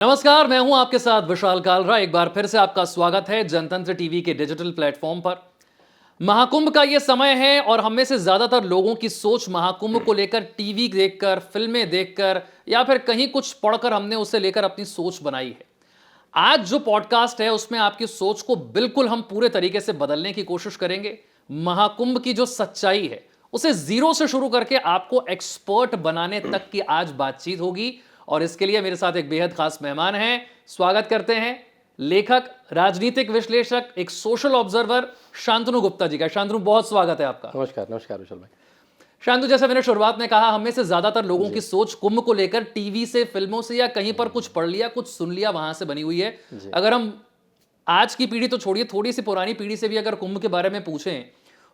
नमस्कार, मैं हूं आपके साथ विशाल कालरा। एक बार फिर से आपका स्वागत है जनतंत्र टीवी के डिजिटल प्लेटफॉर्म पर। महाकुंभ का यह समय है और हम में से ज्यादातर लोगों की सोच महाकुंभ को लेकर टीवी देखकर, फिल्में देखकर या फिर कहीं कुछ पढ़कर हमने उसे लेकर अपनी सोच बनाई है। आज जो पॉडकास्ट है उसमें आपकी सोच को बिल्कुल हम पूरे तरीके से बदलने की कोशिश करेंगे। महाकुंभ की जो सच्चाई है उसे जीरो से शुरू करके आपको एक्सपर्ट बनाने तक की आज बातचीत होगी। और इसके लिए मेरे साथ एक बेहद खास मेहमान हैं। स्वागत करते हैं लेखक, राजनीतिक विश्लेषक, एक सोशल ऑब्जर्वर शांतनु गुप्ता जी का। शांतनु, बहुत स्वागत है आपका। नमस्कार नमस्कार विशाल भाई। शांतनु, जैसे मैंने शुरुआत में कहा, हम में से ज्यादातर लोगों की सोच कुंभ को लेकर टीवी से, फिल्मों से या कहीं पर कुछ पढ़ लिया, कुछ सुन लिया, वहां से बनी हुई है। अगर हम आज की पीढ़ी तो छोड़िए, थोड़ी सी पुरानी पीढ़ी से भी अगर कुंभ के बारे में पूछें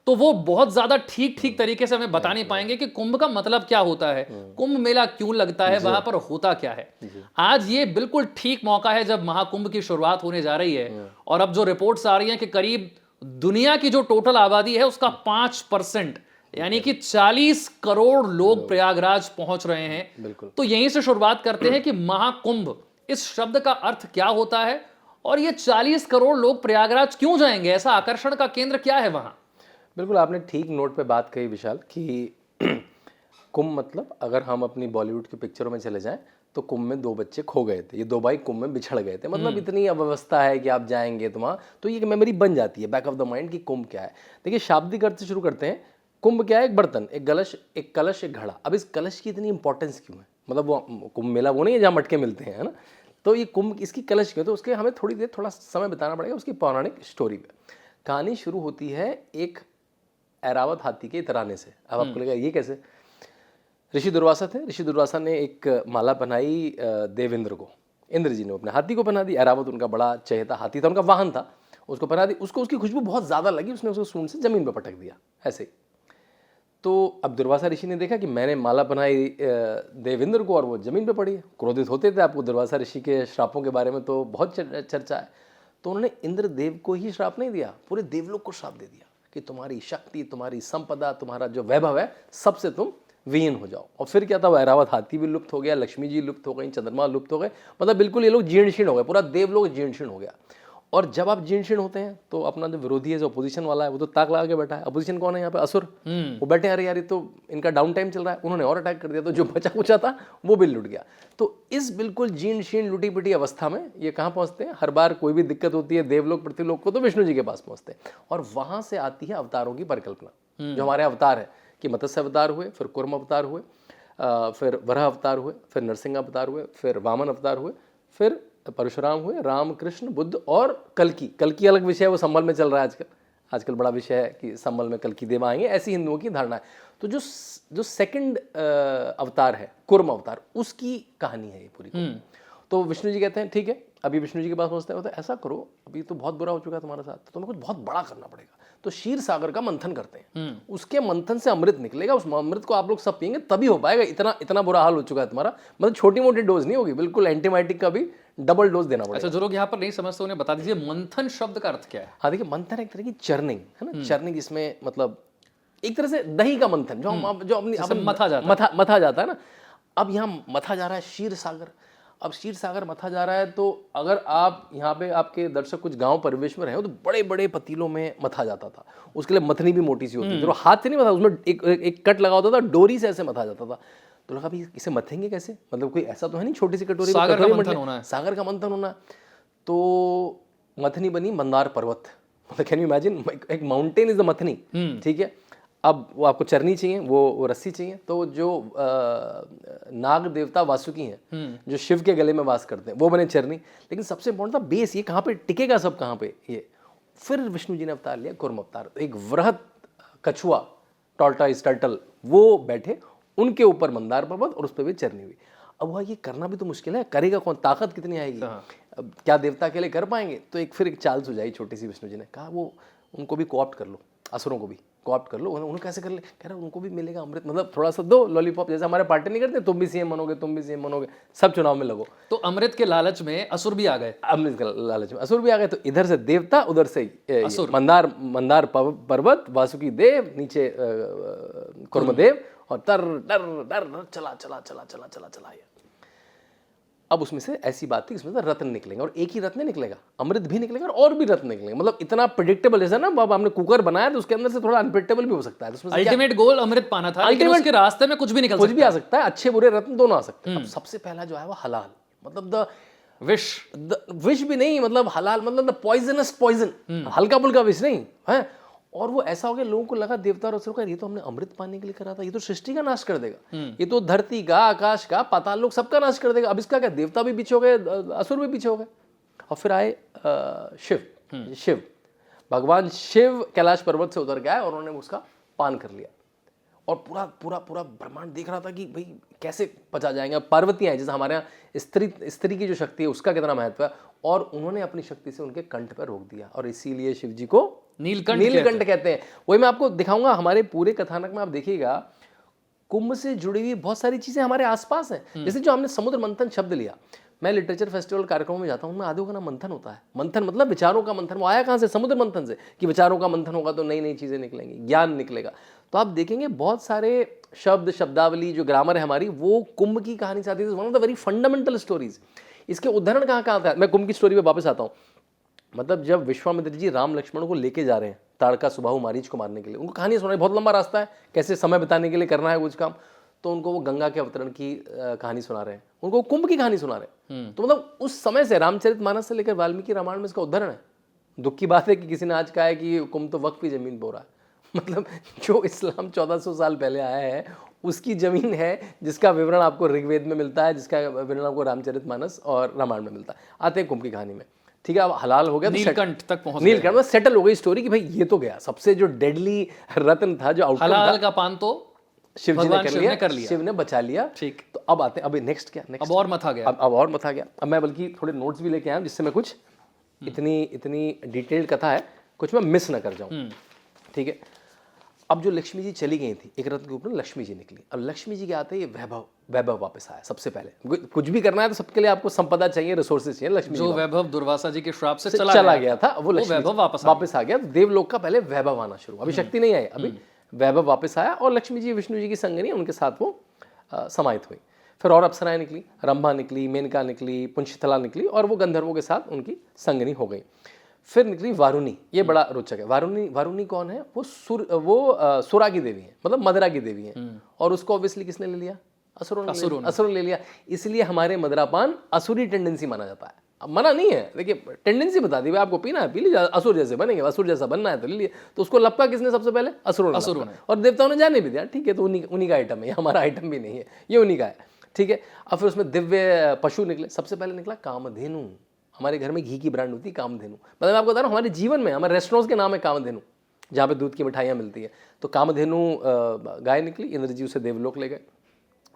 तो वो बहुत ज्यादा ठीक ठीक तरीके से हमें बता नहीं पाएंगे कि कुंभ का मतलब क्या होता है, कुंभ मेला क्यों लगता है, वहां पर होता क्या है। आज ये बिल्कुल ठीक मौका है जब महाकुंभ की शुरुआत होने जा रही है और अब जो रिपोर्ट्स आ रही हैं कि करीब दुनिया की जो टोटल आबादी है उसका 5%, यानी कि 40 करोड़ लोग प्रयागराज पहुंच रहे हैं। तो यहीं से शुरुआत करते हैं कि महाकुंभ, इस शब्द का अर्थ क्या होता है और ये 40 करोड़ लोग प्रयागराज क्यों जाएंगे, ऐसा आकर्षण का केंद्र क्या है वहां। बिल्कुल आपने ठीक नोट पे बात कही विशाल कि कुंभ मतलब, अगर हम अपनी बॉलीवुड की पिक्चरों में चले जाएं तो कुंभ में 2 बच्चे खो गए थे, ये 2 भाई कुंभ में बिछड़ गए थे। मतलब इतनी अव्यवस्था है कि आप जाएंगे तो वहाँ तो ये मेमोरी बन जाती है बैक ऑफ द माइंड कि कुंभ क्या है। देखिए, शाब्दिक अर्थ से शुरू करते हैं। कुंभ क्या है? एक बर्तन, एक कलश, एक घड़ा। अब इस कलश की इतनी इंपॉर्टेंस क्यों है? मतलब वो कुंभ मेला वो नहीं है जहाँ मटके मिलते हैं, है ना। तो ये कुंभ, इसकी कलश क्यों? तो उसके हमें थोड़ा समय बताना पड़ेगा उसकी पौराणिक स्टोरी पे। कहानी शुरू होती है एक ऐरावत हाथी के इतराने से। अब आपको लगेगा ये कैसे? ऋषि दुर्वासा थे। ऋषि दुर्वासा ने एक माला पहनाई देवेंद्र को। इंद्र जी ने अपने हाथी को पहना दी। ऐरावत उनका बड़ा चहेता हाथी था, उनका वाहन था, उसको पहना दी। उसको उसकी खुशबू बहुत ज़्यादा लगी, उसने उसको सूंड से ज़मीन पर पटक दिया ऐसे ही। तो अब दुर्वासा ऋषि ने देखा कि मैंने माला पहनाई देवेंद्र को और वो ज़मीन पर पड़ी है। क्रोधित होते थे। आपको दुर्वासा ऋषि के श्रापों के बारे में तो बहुत चर्चा है। तो उन्होंने इंद्र देव को ही श्राप नहीं दिया, पूरे देवलोक को श्राप दे दिया कि तुम्हारी शक्ति, तुम्हारी संपदा, तुम्हारा जो वैभव है, सबसे तुम विहीन हो जाओ। और फिर क्या था? वो ऐरावत हाथी भी लुप्त हो गया, लक्ष्मी जी लुप्त हो गई, चंद्रमा लुप्त हो गए। मतलब बिल्कुल ये लोग जीर्ण शीर्ण हो गए, पूरा देवलोक जीर्ण शीर्ण हो गया। और जब आप जीर्ण शीर्ण होते हैं तो अपना जो विरोधी है, जो अपोजिशन वाला है, वो तो ताक लगा के बैठा है। अपोजिशन कौन है यहाँ पे? असुर। वो बैठे, अरे यार ये तो इनका डाउन टाइम चल रहा है, उन्होंने और अटैक कर दिया, तो जो बचा कुचा था वो भी लुट गया। तो इस बिल्कुल जीर्ण शीर्ण लुटी पिटी अवस्था में ये कहाँ पहुँचते हैं? हर बार कोई भी दिक्कत होती है देवलोक पृथ्वीलोक को, तो विष्णु जी के पास पहुँचते हैं। और वहाँ से आती है अवतारों की परिकल्पना। जो हमारे अवतार है कि मत्स्य अवतार हुए, फिर कूर्म अवतार हुए, फिर वराह अवतार हुए, फिर नरसिंह अवतार हुए, फिर वामन अवतार हुए, फिर परशुराम हुए, राम, कृष्ण, बुद्ध और कल्कि अलग विषय है, वो संबल में चल रहा है आजकल बड़ा विषय है कि संबल में कल्कि देव आएंगे, ऐसी हिंदुओं की धारणा है। तो जो सेकंड अवतार है, कूर्म अवतार, उसकी कहानी है ये पूरी। तो विष्णु जी कहते हैं ठीक है, अभी विष्णु जी के पास पहुंचते हैं, तो ऐसा करो, अभी तो बहुत बुरा हो चुका है तुम्हारे साथ, तो तुम्हें कुछ बहुत बड़ा करना पड़ेगा। तो क्षीर सागर का मंथन करते हैं। उसके मंथन से अमृत निकलेगा, उस अमृत को आप लोग सब पिएंगे तभी हो पाएगा। इतना बुरा हाल हो चुका है तुम्हारा। मतलब छोटी मोटी डोज नहीं होगी, बिल्कुल एंटीबायोटिक का भी डबल डोज देना पड़ेगा। अच्छा, जो लोग यहाँ पर नहीं समझते उन्हें बता दीजिए, मंथन शब्द का अर्थ क्या है। हाँ देखिए, मंथन एक तरह की चर्निंग है ना, चर्निंग जिसमें मतलब एक तरह से दही का मंथन, जो अपनी मथा जाता है ना। अब यहाँ मथा जा रहा है क्षीर सागर। अब क्षीर सागर मथा जा रहा है, तो अगर आप यहाँ पे, आपके दर्शक कुछ गांव परिवेश में रहे हो, तो बड़े बड़े पतीलों में मथा जाता था। उसके लिए मथनी भी मोटी सी होती थी, तो हाथ से नहीं मथा, उसमें एक कट लगा होता था, डोरी से ऐसे मथा जाता था। तो लगा भाई इसे मथेंगे कैसे? मतलब कोई ऐसा तो है नहीं छोटी सी कटोरी, सागर का मंथन होना है। सागर का मंथन होना। तो मथनी बनी मंदार पर्वत। मतलब कैन यू इमेजिन, एक माउंटेन इज द मथनी। ठीक है, अब वो आपको चरनी चाहिए, वो रस्सी चाहिए। तो जो नाग देवता वासुकी हैं, जो शिव के गले में वास करते हैं, वो बने चरनी। लेकिन सबसे इंपॉर्टेंट था बेस, ये कहाँ पे टिकेगा, सब कहाँ पे ये। फिर विष्णु जी ने अवतार लिया, कूर्म अवतार। एक वृहद कछुआ, टॉर्टाइज, टर्टल, वो बैठे, उनके ऊपर मंदार पर्वत और उस पर भी चरनी हुई। अब वह ये करना भी तो मुश्किल है, करेगा कौन? ताकत कितनी आएगी? अब क्या देवता के लिए कर पाएंगे? तो फिर एक चाल सुझाई छोटी सी विष्णु जी ने, कहा वो उनको भी कोऑप्ट कर लो, असुरों को भी कोऑप्ट कर लो। उन्हें कैसे कर ले? कह रहा उनको भी मिलेगा अमृत, मतलब थोड़ा सा दो लॉलीपॉप, जैसे हमारे पार्टी नहीं करते, तुम भी सीएम बनोगे, तुम भी सीएम बनोगे, सब चुनाव में लगो। तो अमृत के लालच में असुर भी आ गए। अमृत के लालच में असुर भी आ गए। तो इधर से देवता, उधर से मंदार पर्वत, वासुकी देव, नीचे कूर्म देव, और तर डर डर चला। अब उसमें से ऐसी बात थी, इसमें से रत्न निकलेंगे, और एक ही रत्न नहीं निकलेगा, अमृत भी निकलेगा और भी रत्न निकलेंगे। मतलब इतना प्रिडिक्टेबल, जैसा ना अब आपने कुकर बनाया तो उसके अंदर से थोड़ा अनप्रिडिक्टेबल भी हो सकता है, तो उसमें से अल्टीमेट गोल अमृत पाना था, लेकिन उसके रास्ते में कुछ भी निकल कुछ सकता भी आ सकता है, अच्छे बुरे रत्न दोनों आ सकते हैं। अब सबसे पहला जो है वो हलाल, मतलब है। विश विष भी नहीं, मतलब हलाल मतलब द पॉइजनस पॉइजन, हल्का फुल्का विष नहीं है। और वो ऐसा हो गया, लोगों को लगा देवता और असुरों का, ये तो हमने अमृत पाने के लिए करा था, ये तो सृष्टि का नाश कर देगा, ये तो धरती का, आकाश का, पाताल लोक सबका नाश कर देगा। अब इसका क्या, देवता भी पीछे हो गए, असुर भी पीछे हो गए। और फिर आए शिव, भगवान शिव कैलाश पर्वत से उतर गए और उन्होंने उसका पान कर लिया, और पूरा पूरा पूरा ब्रह्मांड देख रहा था कि भाई कैसे पचा जाएंगे। पार्वती है, जैसे हमारे यहाँ स्त्री की जो शक्ति है उसका कितना महत्व है, और उन्होंने अपनी शक्ति से उनके कंठ पर रोक दिया, और इसीलिए शिव जी को नीलकंठ कहते हैं। वही मैं आपको दिखाऊंगा, हमारे पूरे कथानक में आप देखिएगा कुंभ से जुड़ी हुई बहुत सारी चीजें हमारे आसपास हैं। जैसे जो हमने समुद्र मंथन शब्द लिया, मैं लिटरेचर फेस्टिवल कार्यक्रमों में जाता हूँ, उनमें आधे का नाम मंथन होता है। मंथन मतलब विचारों का मंथन। वो आया कहाँ से, समुद्र मंथन से, कि विचारों का मंथन होगा तो नई नई चीजें निकलेंगी, ज्ञान निकलेगा। तो आप देखेंगे बहुत सारे शब्द, शब्दावली, जो ग्रामर है हमारी, वो कुंभ की कहानी से आती है। One of the very fundamental stories. इसके उदाहरण कहाँ कहाँ आता है, मैं कुंभ की स्टोरी पे वापस आता हूँ। मतलब जब विश्वामित्र जी राम लक्ष्मण को लेके जा रहे हैं ताड़का सुबाहु मारीच को मारने के लिए, उनको कहानी सुनाई, बहुत लंबा रास्ता है, कैसे समय बिताने के लिए करना है कुछ काम, तो उनको वो गंगा के अवतरण की कहानी सुना रहे हैं, उनको कुंभ की कहानी सुना रहे हैं। तो मतलब उस समय से रामचरितमानस से लेकर वाल्मीकि रामायण में इसका उदाहरण है। दुख की बात है कि किसी ने आज कहा है कि कुंभ तो वक्त की जमीन बो रहा है। मतलब जो इस्लाम 1400 साल पहले आया है उसकी जमीन है, जिसका विवरण आपको ऋग्वेद में मिलता है, जिसका विवरण आपको रामचरितमानस और रामायण में मिलता है। आते हैं कुंभ की कहानी में, ठीक है। अब हलाल हो गया, नीलकंठ तक पहुंच गए। नीलकंठ में सेटल हो गई स्टोरी कि भाई ये तो गया, सबसे जो डेडली रत्न था, जो आउटकम था, हलाल का पान तो शिव जी ने कर लिया, शिव ने बचा लिया। ठीक। तो अब आते हैं, अभी नेक्स्ट क्या, नेक्स्ट अब और मथा गया। अब और मथा गया। अब मैं बल्कि थोड़े नोट्स भी लेके आया हूं, जिससे मैं कुछ इतनी डिटेल्ड कथा है, कुछ मैं मिस ना कर जाऊं, ठीक है। अब जो लक्ष्मी जी चली गई थी, एक रत्न के ऊपर लक्ष्मी जी निकली, और लक्ष्मी जी के आते ही वैभव वापस आया। सबसे पहले कुछ भी करना है तो सबके लिए आपको संपदा चाहिए, रिसोर्सेज चाहिए। लक्ष्मी जो वैभव दुर्वासा जी के श्राप से चला गया था, वो वैभव वापस आ गया। देवलोक का पहले वैभव आना शुरू, अभी शक्ति नहीं आई, अभी वैभव वापस आया, और लक्ष्मी जी विष्णु जी की संगनी, उनके साथ वो समाहित हुई। फिर और अप्सराएं निकली, रंभा निकली, मेनका निकली, पुंशतला निकली, और वो गंधर्वों के साथ उनकी संगनी हो गई। फिर निकली वारुणी, ये बड़ा रोचक है। वारुणी कौन है, वो सुरा की देवी है, मतलब मदरा की देवी है, और उसको ऑब्वियसली किसने ले लिया, असुरों ने ले लिया। इसलिए हमारे मदरापान असुरी टेंडेंसी माना जाता है। अब मना नहीं है, देखिए टेंडेंसी बता दी, आपको पीना है पी लीजिए, असुर जैसे बनेंगे, असुर जैसा बनना है तो ले लिए। तो उसको लपका किसने सबसे पहले, असुरों ने, और देवताओं ने जाने भी दिया, ठीक है, तो उन्हीं का आइटम है, हमारा आइटम भी नहीं है, ये उन्हीं का है, ठीक है। अब फिर उसमें दिव्य पशु निकले। सबसे पहले निकला कामधेनु। हमारे घर में घी की ब्रांड होती है कामधेनु, मतलब मैं आपको बता रहा हूँ, हमारे जीवन में हमारे रेस्टोरेंट्स के नाम है कामधेनु, जहाँ पे दूध की मिठाइयाँ मिलती है। तो कामधेनु गाय निकली, इंद्र जी उसे देवलोक ले गए।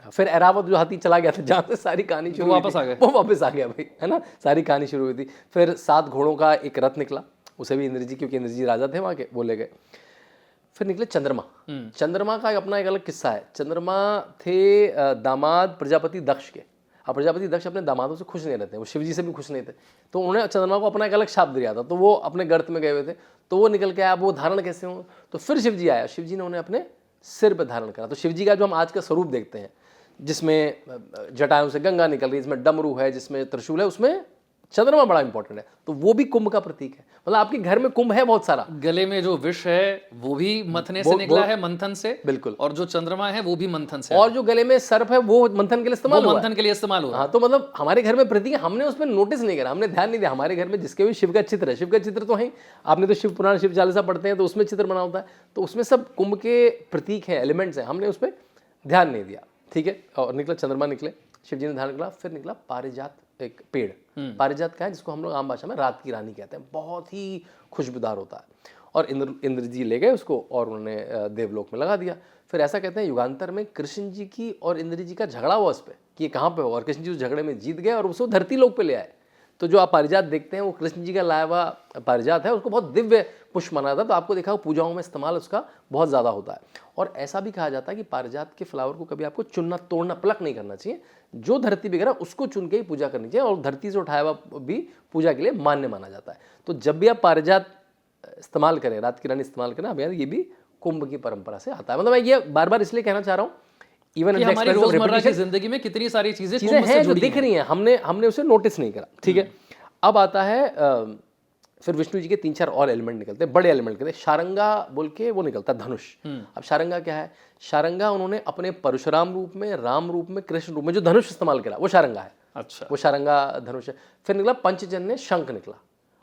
फिर ऐरावत जो हाथी चला गया था, जहाँ से सारी कहानी शुरू, वापस आ गए, वो वापस आ गया भाई, है ना, सारी कहानी शुरू हुई थी। फिर 7 घोड़ों का एक रथ निकला, उसे भी इंद्र जी, क्योंकि इंद्र जी राजा थे वहाँ के, वो ले गए। फिर निकले चंद्रमा। चंद्रमा का अपना एक अलग किस्सा है। चंद्रमा थे दामाद प्रजापति दक्ष के। अब प्रजापति दक्ष अपने दामादों से खुश नहीं रहते, वो शिव जी से भी खुश नहीं थे, तो उन्होंने चंद्रमा को अपना एक अलग शाप दिया था। तो वो अपने गर्त में गए हुए थे, तो वो निकल के आया, वो धारण कैसे हो, तो फिर शिव जी आया, शिव जी ने उन्हें अपने सिर पर धारण करा। तो शिव जी का जो हम आज का स्वरूप देखते हैं, जिसमें जटाओं से गंगा निकल रही है, जिसमें डमरू है, जिसमें त्रिशूल है, उसमें चंद्रमा बड़ा इंपॉर्टेंट है। तो वो भी कुंभ का प्रतीक है, मतलब आपके घर में कुंभ है बहुत सारा। गले में जो विष है वो भी मथने से निकला है, मंथन से, बिल्कुल, और जो चंद्रमा है वो भी मंथन से, और जो गले में सर्प है वो मंथन के लिए इस्तेमाल हुआ, मंथन के लिए इस्तेमाल हुआ। हाँ, तो मतलब हमारे घर में प्रतीक है, हमने उसमें नोटिस नहीं करा, हमने ध्यान नहीं दिया। हमारे घर में जिसके भी शिव का चित्र है, शिव का चित्र तो है, आपने तो शिव पुराण, शिव चालीसा पढ़ते हैं, तो उसमें चित्र बना होता है, तो उसमें सब कुंभ के प्रतीक है, एलिमेंट्स हैं, हमने उस पर ध्यान नहीं दिया, ठीक है। और निकला चंद्रमा, निकले शिव जी ने धारण किया। फिर निकला पारिजात, एक पेड़, पारिजात का है, जिसको हम लोग आम भाषा में रात की रानी कहते हैं, बहुत ही खुशबूदार होता है। और इंद्र जी ले गए उसको, और उन्होंने देवलोक में लगा दिया। फिर ऐसा कहते हैं युगांतर में कृष्ण जी की और इंद्र जी का झगड़ा हुआ उस पर, कि ये कहाँ पे हो, और कृष्ण जी उस झगड़े में जीत गए और उसको धरती लोक पे ले आए। तो जो आप पारिजात देखते हैं वो कृष्ण जी का लाया हुआ पारिजात है, उसको बहुत दिव्य पुष्प माना था। तो आपको देखा पूजाओं में इस्तेमाल उसका बहुत ज़्यादा होता है। और ऐसा भी कहा जाता है कि पारिजात के फ्लावर को कभी आपको चुनना, तोड़ना, प्लक नहीं करना चाहिए, जो धरती पे गिरा उसको चुन के ही पूजा करनी चाहिए, और धरती से उठाया हुआ भी पूजा के लिए मान्य माना जाता है। तो जब भी आप पारिजात इस्तेमाल करें, रात की रानी इस्तेमाल करें, अब यार ये भी कुंभ की परंपरा से आता है। मतलब मैं ये बार बार इसलिए कहना चाह रहा हूँ, इवन कि हमारी रोजमर्रा की जिंदगी में कितनी सारी चीजें चीजें कुंभ से हैं जो जुड़ी दिख रही हैं, हमने उसे नोटिस नहीं करा, ठीक है। अब आता है फिर विष्णु जी के 3-4 और एलिमेंट निकलते हैं, बड़े एलिमेंट निकलते हैं। शारंगा बोल के वो निकलता है, धनुष। अब शारंगा क्या है? शारंगा उन्होंने अपने परशुराम रूप में, राम रूप में, कृष्ण रूप में जो धनुष इस्तेमाल करा वो शारंगा है। अच्छा, वो शारंगा धनुष है। फिर निकला पंचजन्य शंख निकला,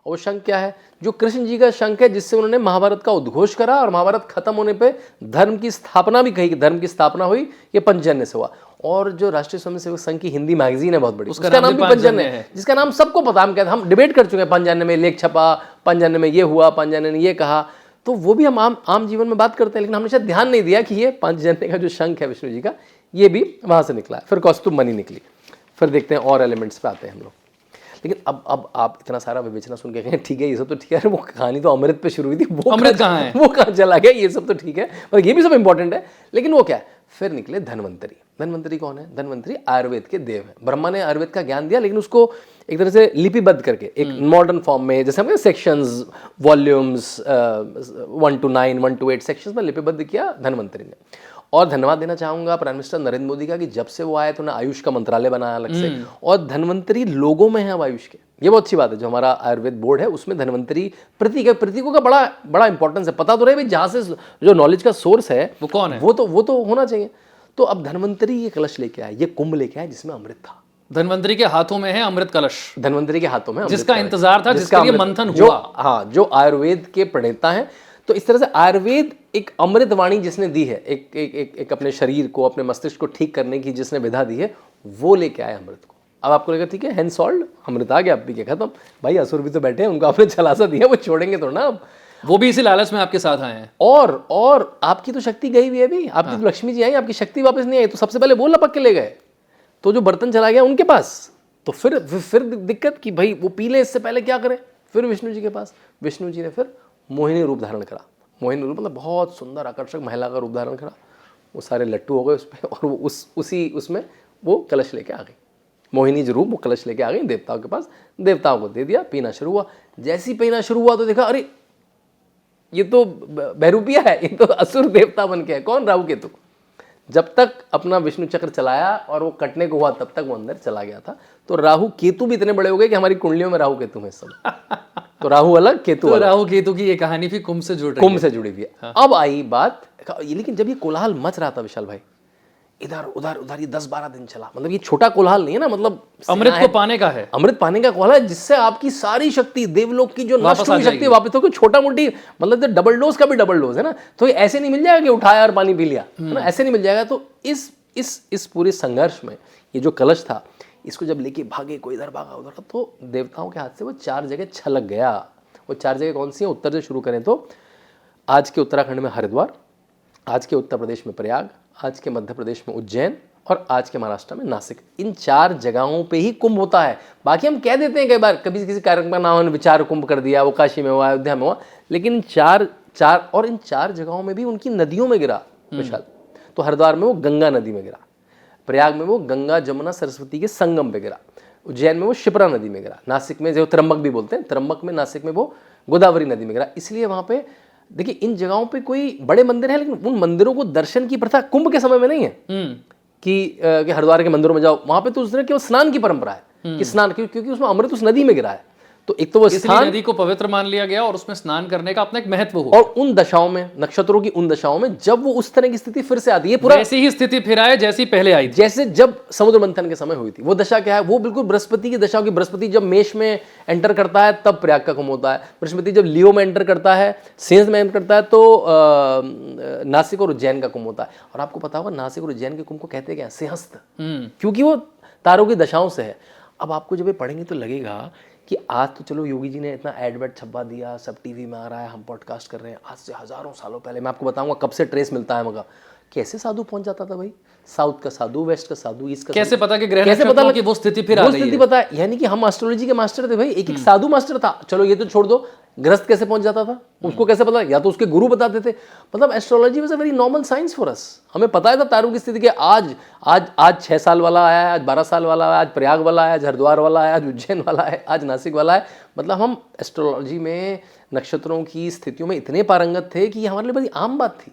और वो शंख क्या है? जो कृष्ण जी का शंख है, जिससे उन्होंने महाभारत का उद्घोष करा, और महाभारत खत्म होने पे धर्म की स्थापना भी कही कि धर्म की स्थापना हुई, ये पंचजन्य से हुआ। और जो राष्ट्रीय स्वयंसेवक संघ की हिंदी मैगजीन है बहुत बड़ी, उसका नाम भी पंचजन्य है, जिसका नाम सबको पता। हम कहते, हम डिबेट कर चुके हैं, पंचजन्य में लेख छपा, पंचजन्य में ये हुआ, पंचजन्य ने ये कहा, तो वो भी हम आम जीवन में बात करते हैं, लेकिन हमने शायद ध्यान नहीं दिया कि ये पंचजन्य का जो शंख है विष्णु जी का, ये भी वहां से निकला है। फिर कौस्तुभ मणि निकली। फिर देखते हैं और एलिमेंट्स पे आते हैं हम लोग। लेकिन अब आप इतना सारा विवेचना सुन के कहें ठीक है, ये सब तो ठीक है, वो कहानी तो अमृत पे शुरू हुई थी, वो अमृत कहाँ है, वो कहाँ चला गया, ये सब तो ठीक है, मतलब ये भी सब इंपॉर्टेंट है, लेकिन वो क्या है? फिर निकले धन्वंतरी। धन्वंतरी कौन है? धन्वंतरी आयुर्वेद के देव हैं। ब्रह्मा ने आयुर्वेद का ज्ञान दिया, लेकिन उसको एक तरह से लिपिबद्ध करके एक मॉडर्न फॉर्म में, जैसे हमने sections, volumes 1 to 9, 1 to 8 sections में लिपिबद्ध किया धन्वंतरी ने। और धन्यवाद देना चाहूंगा प्राइम मिनिस्टर नरेंद्र मोदी का, कि जब से वो आए तो उन्होंने आयुष का मंत्रालय बनाया अलग से, और धन्वंतरी लोगों में है अब आयुष के। ये बहुत अच्छी बात है। जो हमारा आयुर्वेद बोर्ड है उसमें धन्वंतरी प्रतीक है, प्रतीकों का बड़ा इंपॉर्टेंस है। पता तो रहे भाई, जहां से जो नॉलेज का सोर्स है वो कौन है, वो तो होना चाहिए। तो अब धन्वंतरी ये कलश लेके आए, ये कुंभ लेके आए जिसमें अमृत था। धन्वंतरी के हाथों में है अमृत कलश, धन्वंतरी के हाथों में जिसका इंतजार था, जिसके लिए मंथन हुआ। हाँ, जो आयुर्वेद के प्रणेता हैं। तो इस तरह से आयुर्वेद एक अमृत वाणी जिसने दी है, एक अपने शरीर को, अपने मस्तिष्क को ठीक करने की जिसने विधा दी है, वो लेके आए अमृत को। अब आपको लगा ठीक है, हैंड सॉल्ट, अमृत आ गया, अब भी क्या खत्म। भाई असुर भी तो बैठे हैं, उनको आपने चलासा दिया, वो छोड़ेंगे तो ना अब। वो भी इसी लालच में आपके साथ आए हैं। और आपकी तो शक्ति गई हुई है अभी, आपकी तो लक्ष्मी जी आई, आपकी शक्ति वापस नहीं आई, तो सबसे पहले वो लपक के ले गए, तो जो बर्तन चला गया उनके पास। तो फिर दिक्कत कि भाई वो पी ले, इससे पहले क्या करें? फिर विष्णु जी के पास। विष्णु जी ने फिर मोहिनी रूप धारण करा। मोहिनी रूप मतलब बहुत सुंदर आकर्षक महिला का रूप धारण करा। वो सारे लट्टू हो गए उस पर, और वो उसमें वो कलश लेके आ गई। मोहिनी जो रूप, वो कलश लेके आ गई देवताओं के पास, देवताओं को दे दिया, पीना शुरू हुआ। जैसे ही पीना शुरू हुआ तो देखा, अरे ये तो बहरूपिया है, ये तो असुर देवता बन के है। कौन? राहु केतु। जब तक अपना विष्णु चक्र चलाया और वो कटने को हुआ, तब तक वो अंदर चला गया था। तो राहु केतु भी इतने बड़े हो गए कि हमारी कुंडलियों में राहु केतु है सब। तो राहु अलग, केतु अलग। राहु केतु की ये कहानी भी कुंभ से जुड़ रही है। कुंभ से जुड़ी हुई है। हाँ। अब आई बात, लेकिन जब ये कोलाहल मच रहा था विशाल भाई, इधर उधर उधर, ये 10-12 दिन चला, मतलब ये छोटा कोलाहल नहीं है ना, मतलब अमृत को पाने का है, अमृत पाने का कोलाहल है, जिससे आपकी सारी शक्ति, देवलोक की जो नष्ट हुई शक्ति वापस हो, छोटा मोटी, मतलब तो डबल डोज का भी डबल डोज है ना। तो ये ऐसे नहीं मिल जाएगा कि उठाया और पानी पी लिया, है ना, ऐसे नहीं मिल जाएगा। तो इस पूरे संघर्ष में ये जो कलश था, इसको जब लेके भागे, कोई इधर भागा उधर, तो देवताओं के हाथ से वो 4 जगह छलक गया। वो 4 जगह कौन सी है? उत्तर से शुरू करें तो आज के उत्तराखंड में हरिद्वार, आज के उत्तर प्रदेश में प्रयाग, आज के मध्य प्रदेश में उज्जैन, और आज के महाराष्ट्र में नासिक। इन 4 जगहों पे ही कुंभ होता है। बाकी हम कह देते हैं कई बार, कभी किसी कार्यक्रम का नाम विचार कुंभ कर दिया, वो काशी में हुआ, अयोध्या में हुआ, लेकिन चार और इन 4 जगहों में भी उनकी नदियों में गिरा विशाल। तो हरिद्वार में वो गंगा नदी में गिरा, प्रयाग में वो गंगा जमुना सरस्वती के संगम पे गिरा, उज्जैन में वो शिप्रा नदी में गिरा, नासिक में जो त्र्यंबक भी बोलते हैं, त्र्यंबक में, नासिक में वो गोदावरी नदी में गिरा। इसलिए वहाँ पे देखिए, इन जगहों पे कोई बड़े मंदिर हैं, लेकिन उन मंदिरों को दर्शन की प्रथा कुंभ के समय में नहीं है कि हरिद्वार के मंदिरों में जाओ। वहां पे तो उस तरह केवल स्नान की परंपरा है कि स्नान, क्योंकि उसमें अमृत उस नदी में गिरा है। तो एक तो वो स्थान, नदी को पवित्र मान लिया गया और उसमें स्नान करने का अपना एक महत्व हो। और उन दशाओं में, नक्षत्रों की उन दशाओं में, जब वो उस तरह की स्थिति फिर से आती है, पूरा ऐसी ही स्थिति फिर आए जैसी पहले आई थी, जैसे जब समुद्र मंथन के समय हुई थी। वो दशा क्या है? वो बिल्कुल बृहस्पति की दशा की। बृहस्पति जब मेष में एंटर करता है तब प्रयाग का कुंभ होता है। बृहस्पति जब लियो में एंटर करता है, सिंह में एंटर करता है, तो नासिक और उज्जैन का कुंभ होता है। और आपको पता होगा नासिक और उज्जैन के कुंभ को कहते हैं क्या? सिंहस्थ, क्योंकि वो तारों की दशाओं से है। अब आपको जब ये पढ़ेंगे तो लगेगा कि आज तो चलो योगी जी ने इतना एडवर्ट छपवा दिया, सब टीवी में आ रहा है, हम पॉडकास्ट कर रहे हैं। आज से हजारों सालों पहले, मैं आपको बताऊंगा कब से ट्रेस मिलता है मगर कैसे साधु पहुंच जाता था भाई। साउथ का साधु, वेस्ट का साधु, ईस्ट का कैसे पता कि ग्रह कैसे पता कि वो स्थिति फिर आ गई है? स्थिति पता है, यानी कि हम एस्ट्रोलॉजी के मास्टर थे भाई। एक साधु मास्टर था। चलो ये तो छोड़ दो, ग्रस्त कैसे पहुंच जाता था उसको कैसे पता? या तो उसके गुरु बताते थे। मतलब astrology was a very normal science for us. हमें पता है था तारों की स्थिति के। आज 6 साल वाला आया है, आज 12 साल वाला है, आज प्रयाग वाला है, आज हरिद्वार वाला है, आज उज्जैन वाला है, आज नासिक वाला है। मतलब हम एस्ट्रोलॉजी में नक्षत्रों की स्थितियों में इतने पारंगत थे कि ये हमारे लिए बड़ी आम बात थी।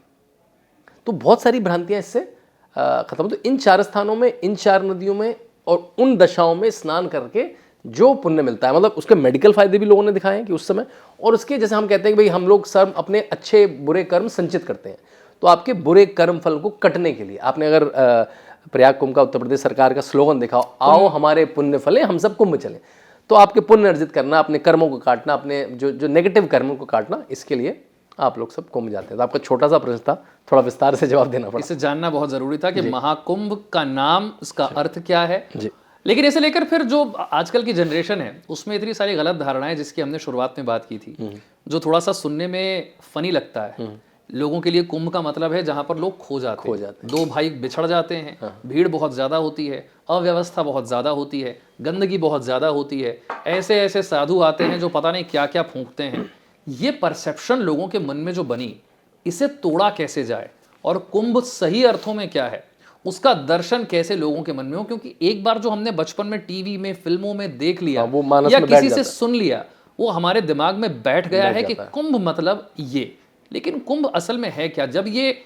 तो बहुत सारी भ्रांतियां इससे खत्म। तो इन 4 स्थानों में, इन 4 नदियों में और उन दशाओं में स्नान करके जो पुण्य मिलता है, मतलब उसके मेडिकल फायदे भी लोगों ने दिखाए हैं कि उस समय, और उसके जैसे हम कहते हैं कि भाई हम लोग सब अपने अच्छे बुरे कर्म संचित करते हैं, तो आपके बुरे कर्म फल को कटने के लिए आपने अगर प्रयाग कुंभ का उत्तर प्रदेश सरकार का स्लोगन देखा, आओ हमारे पुण्य फले हम सब कुंभ चले, तो आपके पुण्य अर्जित करना, अपने कर्मों को काटना, अपने जो नेगेटिव कर्मों को काटना, इसके लिए आप लोग सब कुंभ जाते हैं। तो आपका छोटा सा प्रश्न था, थोड़ा विस्तार से जवाब देना पड़ा। इसे जानना बहुत जरूरी था कि महाकुंभ का नाम, इसका अर्थ क्या है। जी। लेकिन इसे लेकर फिर जो आजकल की जनरेशन है उसमें इतनी सारी गलत धारणाएं, जिसकी हमने शुरुआत में बात की थी, जो थोड़ा सा सुनने में फनी लगता है। लोगों के लिए कुंभ का मतलब है जहां पर लोग खो जाते हैं, 2 भाई बिछड़ जाते हैं, भीड़ बहुत ज्यादा होती है, अव्यवस्था बहुत ज्यादा होती है, गंदगी बहुत ज्यादा होती है, ऐसे ऐसे साधु आते हैं जो पता नहीं क्या क्या फूंकते हैं। ये परसेप्शन लोगों के मन में जो बनी, इसे तोड़ा कैसे जाए, और कुंभ सही अर्थों में क्या है, उसका दर्शन कैसे लोगों के मन में हो। क्योंकि एक बार जो हमने बचपन में टीवी में, फिल्मों में देख लिया, वो मानस या में बैठ किसी से जाता है। सुन लिया, वो हमारे दिमाग में बैठ गया है कि जाता है। कुंभ मतलब ये। लेकिन कुंभ असल में है क्या? जब ये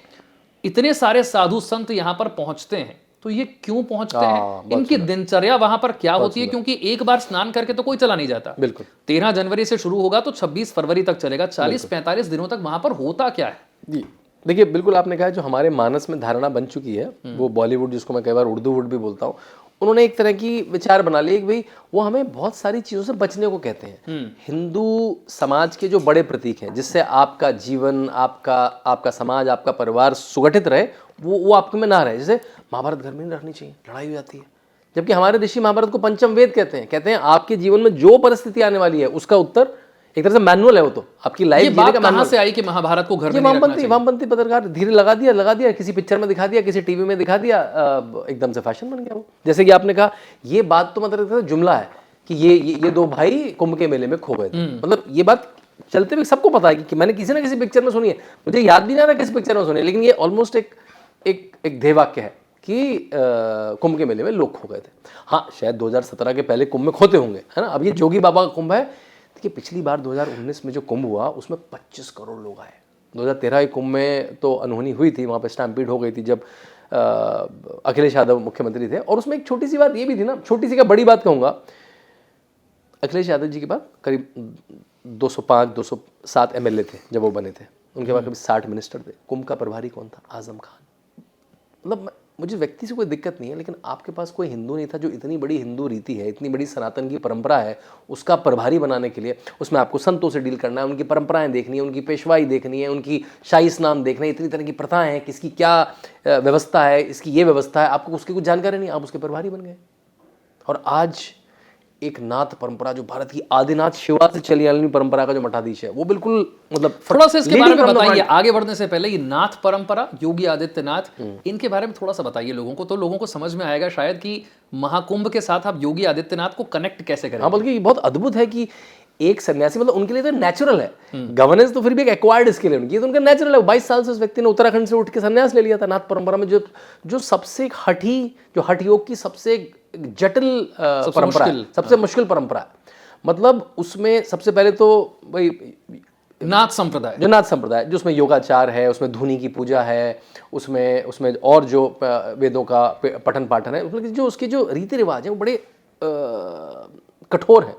इतने सारे साधु संत यहाँ पर पहुंचते हैं, तो ये क्यों पहुंचते हैं, इनकी दिनचर्या वहां पर क्या होती है? क्योंकि एक बार स्नान करके तो कोई चला नहीं जाता। बिल्कुल। 13 जनवरी से शुरू होगा तो 26 फरवरी तक चलेगा। 40-45 दिनों तक वहां पर होता क्या है? जी देखिए, बिल्कुल आपने कहा, जो हमारे मानस में धारणा बन चुकी है, वो बॉलीवुड, जिसको मैं कई बार उर्दू वुड भी बोलता हूँ, उन्होंने एक तरह की विचार बना ली कि भाई वो हमें बहुत सारी चीज़ों से बचने को कहते हैं। हिंदू समाज के जो बड़े प्रतीक हैं, जिससे आपका जीवन, आपका समाज, आपका परिवार सुगठित रहे, वो आपके में ना रहे। जैसे महाभारत घर में नहीं रखनी चाहिए, लड़ाई हो जाती है। जबकि हमारे ऋषि महाभारत को पंचम वेद कहते हैं आपके जीवन में जो परिस्थिति आने वाली है उसका उत्तर एक तरह से मैनुअल है। वो तो आपकी लाइफ जीने का कहां से आई कि महाभारत को घर में नहीं रखना चाहिए? वामपंथी पत्रकार धीरे लगा दिया, किसी पिक्चर में दिखा दिया, किसी टीवी में दिखा दिया, एकदम से फैशन बन गया वो। जैसे कि आपने कहा, ये बात तो मतलब जुमला है कि ये 2 भाई कुंभ के मेले में खो गए थे, मतलब ये बात चलते हुए सबको पता है कि मैंने किसी ना किसी पिक्चर में सुनी है, मुझे याद भी नहीं आ रहा किस पिक्चर में सुनी है, लेकिन ये ऑलमोस्ट एक ध्येय वाक्य है कि कुंभ के मेले में लोग खो गए थे। हाँ, शायद 2017 के पहले कुंभ में खोते होंगे, है ना। अब ये जोगी बाबा का कुंभ है कि पिछली बार 2019 में जो कुंभ हुआ उसमें 25 करोड़ लोग आए। 2013 के कुंभ में तो अनहोनी हुई थी, वहाँ पे स्टैम्पीड हो गई थी जब अखिलेश यादव मुख्यमंत्री थे। और उसमें एक छोटी सी बात ये भी थी ना, छोटी सी क्या बड़ी बात कहूँगा, अखिलेश यादव जी के बाद करीब 205-207 MLA थे जब वो बने थे, उनके बाद करीब 60 मिनिस्टर थे। कुंभ का प्रभारी कौन था? आजम खान। मतलब मुझे व्यक्ति से कोई दिक्कत नहीं है, लेकिन आपके पास कोई हिंदू नहीं था जो इतनी बड़ी हिंदू रीति है, इतनी बड़ी सनातन की परंपरा है, उसका प्रभारी बनाने के लिए उसमें आपको संतों से डील करना है, उनकी परंपराएं देखनी है, उनकी पेशवाई देखनी है, उनकी शाही स्नान देखना है, इतनी तरह की प्रथाएं हैं, किसकी क्या व्यवस्था है, इसकी ये व्यवस्था है, आपको उसकी कुछ जानकारी नहीं, आप उसके प्रभारी बन गए। और आज एक नाथ परंपरा जो भारत की आदिनाथ शिवा से चली आ रही परंपरा का जो मठाधीश है, वो बिल्कुल मतलब थोड़ा सा इसके बारे में बताइए आगे बढ़ने से पहले। ये नाथ परंपरा, योगी आदित्यनाथ, इनके बारे में थोड़ा सा बताइए लोगों को, तो लोगों को समझ में आएगा शायद कि महाकुंभ के साथ आप योगी आदित्यनाथ को कनेक्ट कैसे करें। हाँ, बल्कि ये बहुत अद्भुत है कि एक सन्यासी, मतलब उनके लिए तो नेचुरल है, गवर्नेंस तो फिर भी एक एक्वायर्ड इसके लिए, उनकी तो उनका नेचुरल है। 22 साल से उस व्यक्ति ने उत्तराखंड से उठ के सन्यास ले लिया था नाथ परंपरा में, जो सबसे हठ योग की सबसे जटिल परंपरा है, सबसे मुश्किल परंपरा है। मतलब उसमें सबसे पहले तो भाई नाथ संप्रदाय, जो नाथ संप्रदाय, जो उसमें योगाचार है, उसमें धुनी की पूजा है, उसमें और जो वेदों का पठन पाठन है, उसमें जो उसके जो रीति रिवाज हैं वो बड़े कठोर हैं।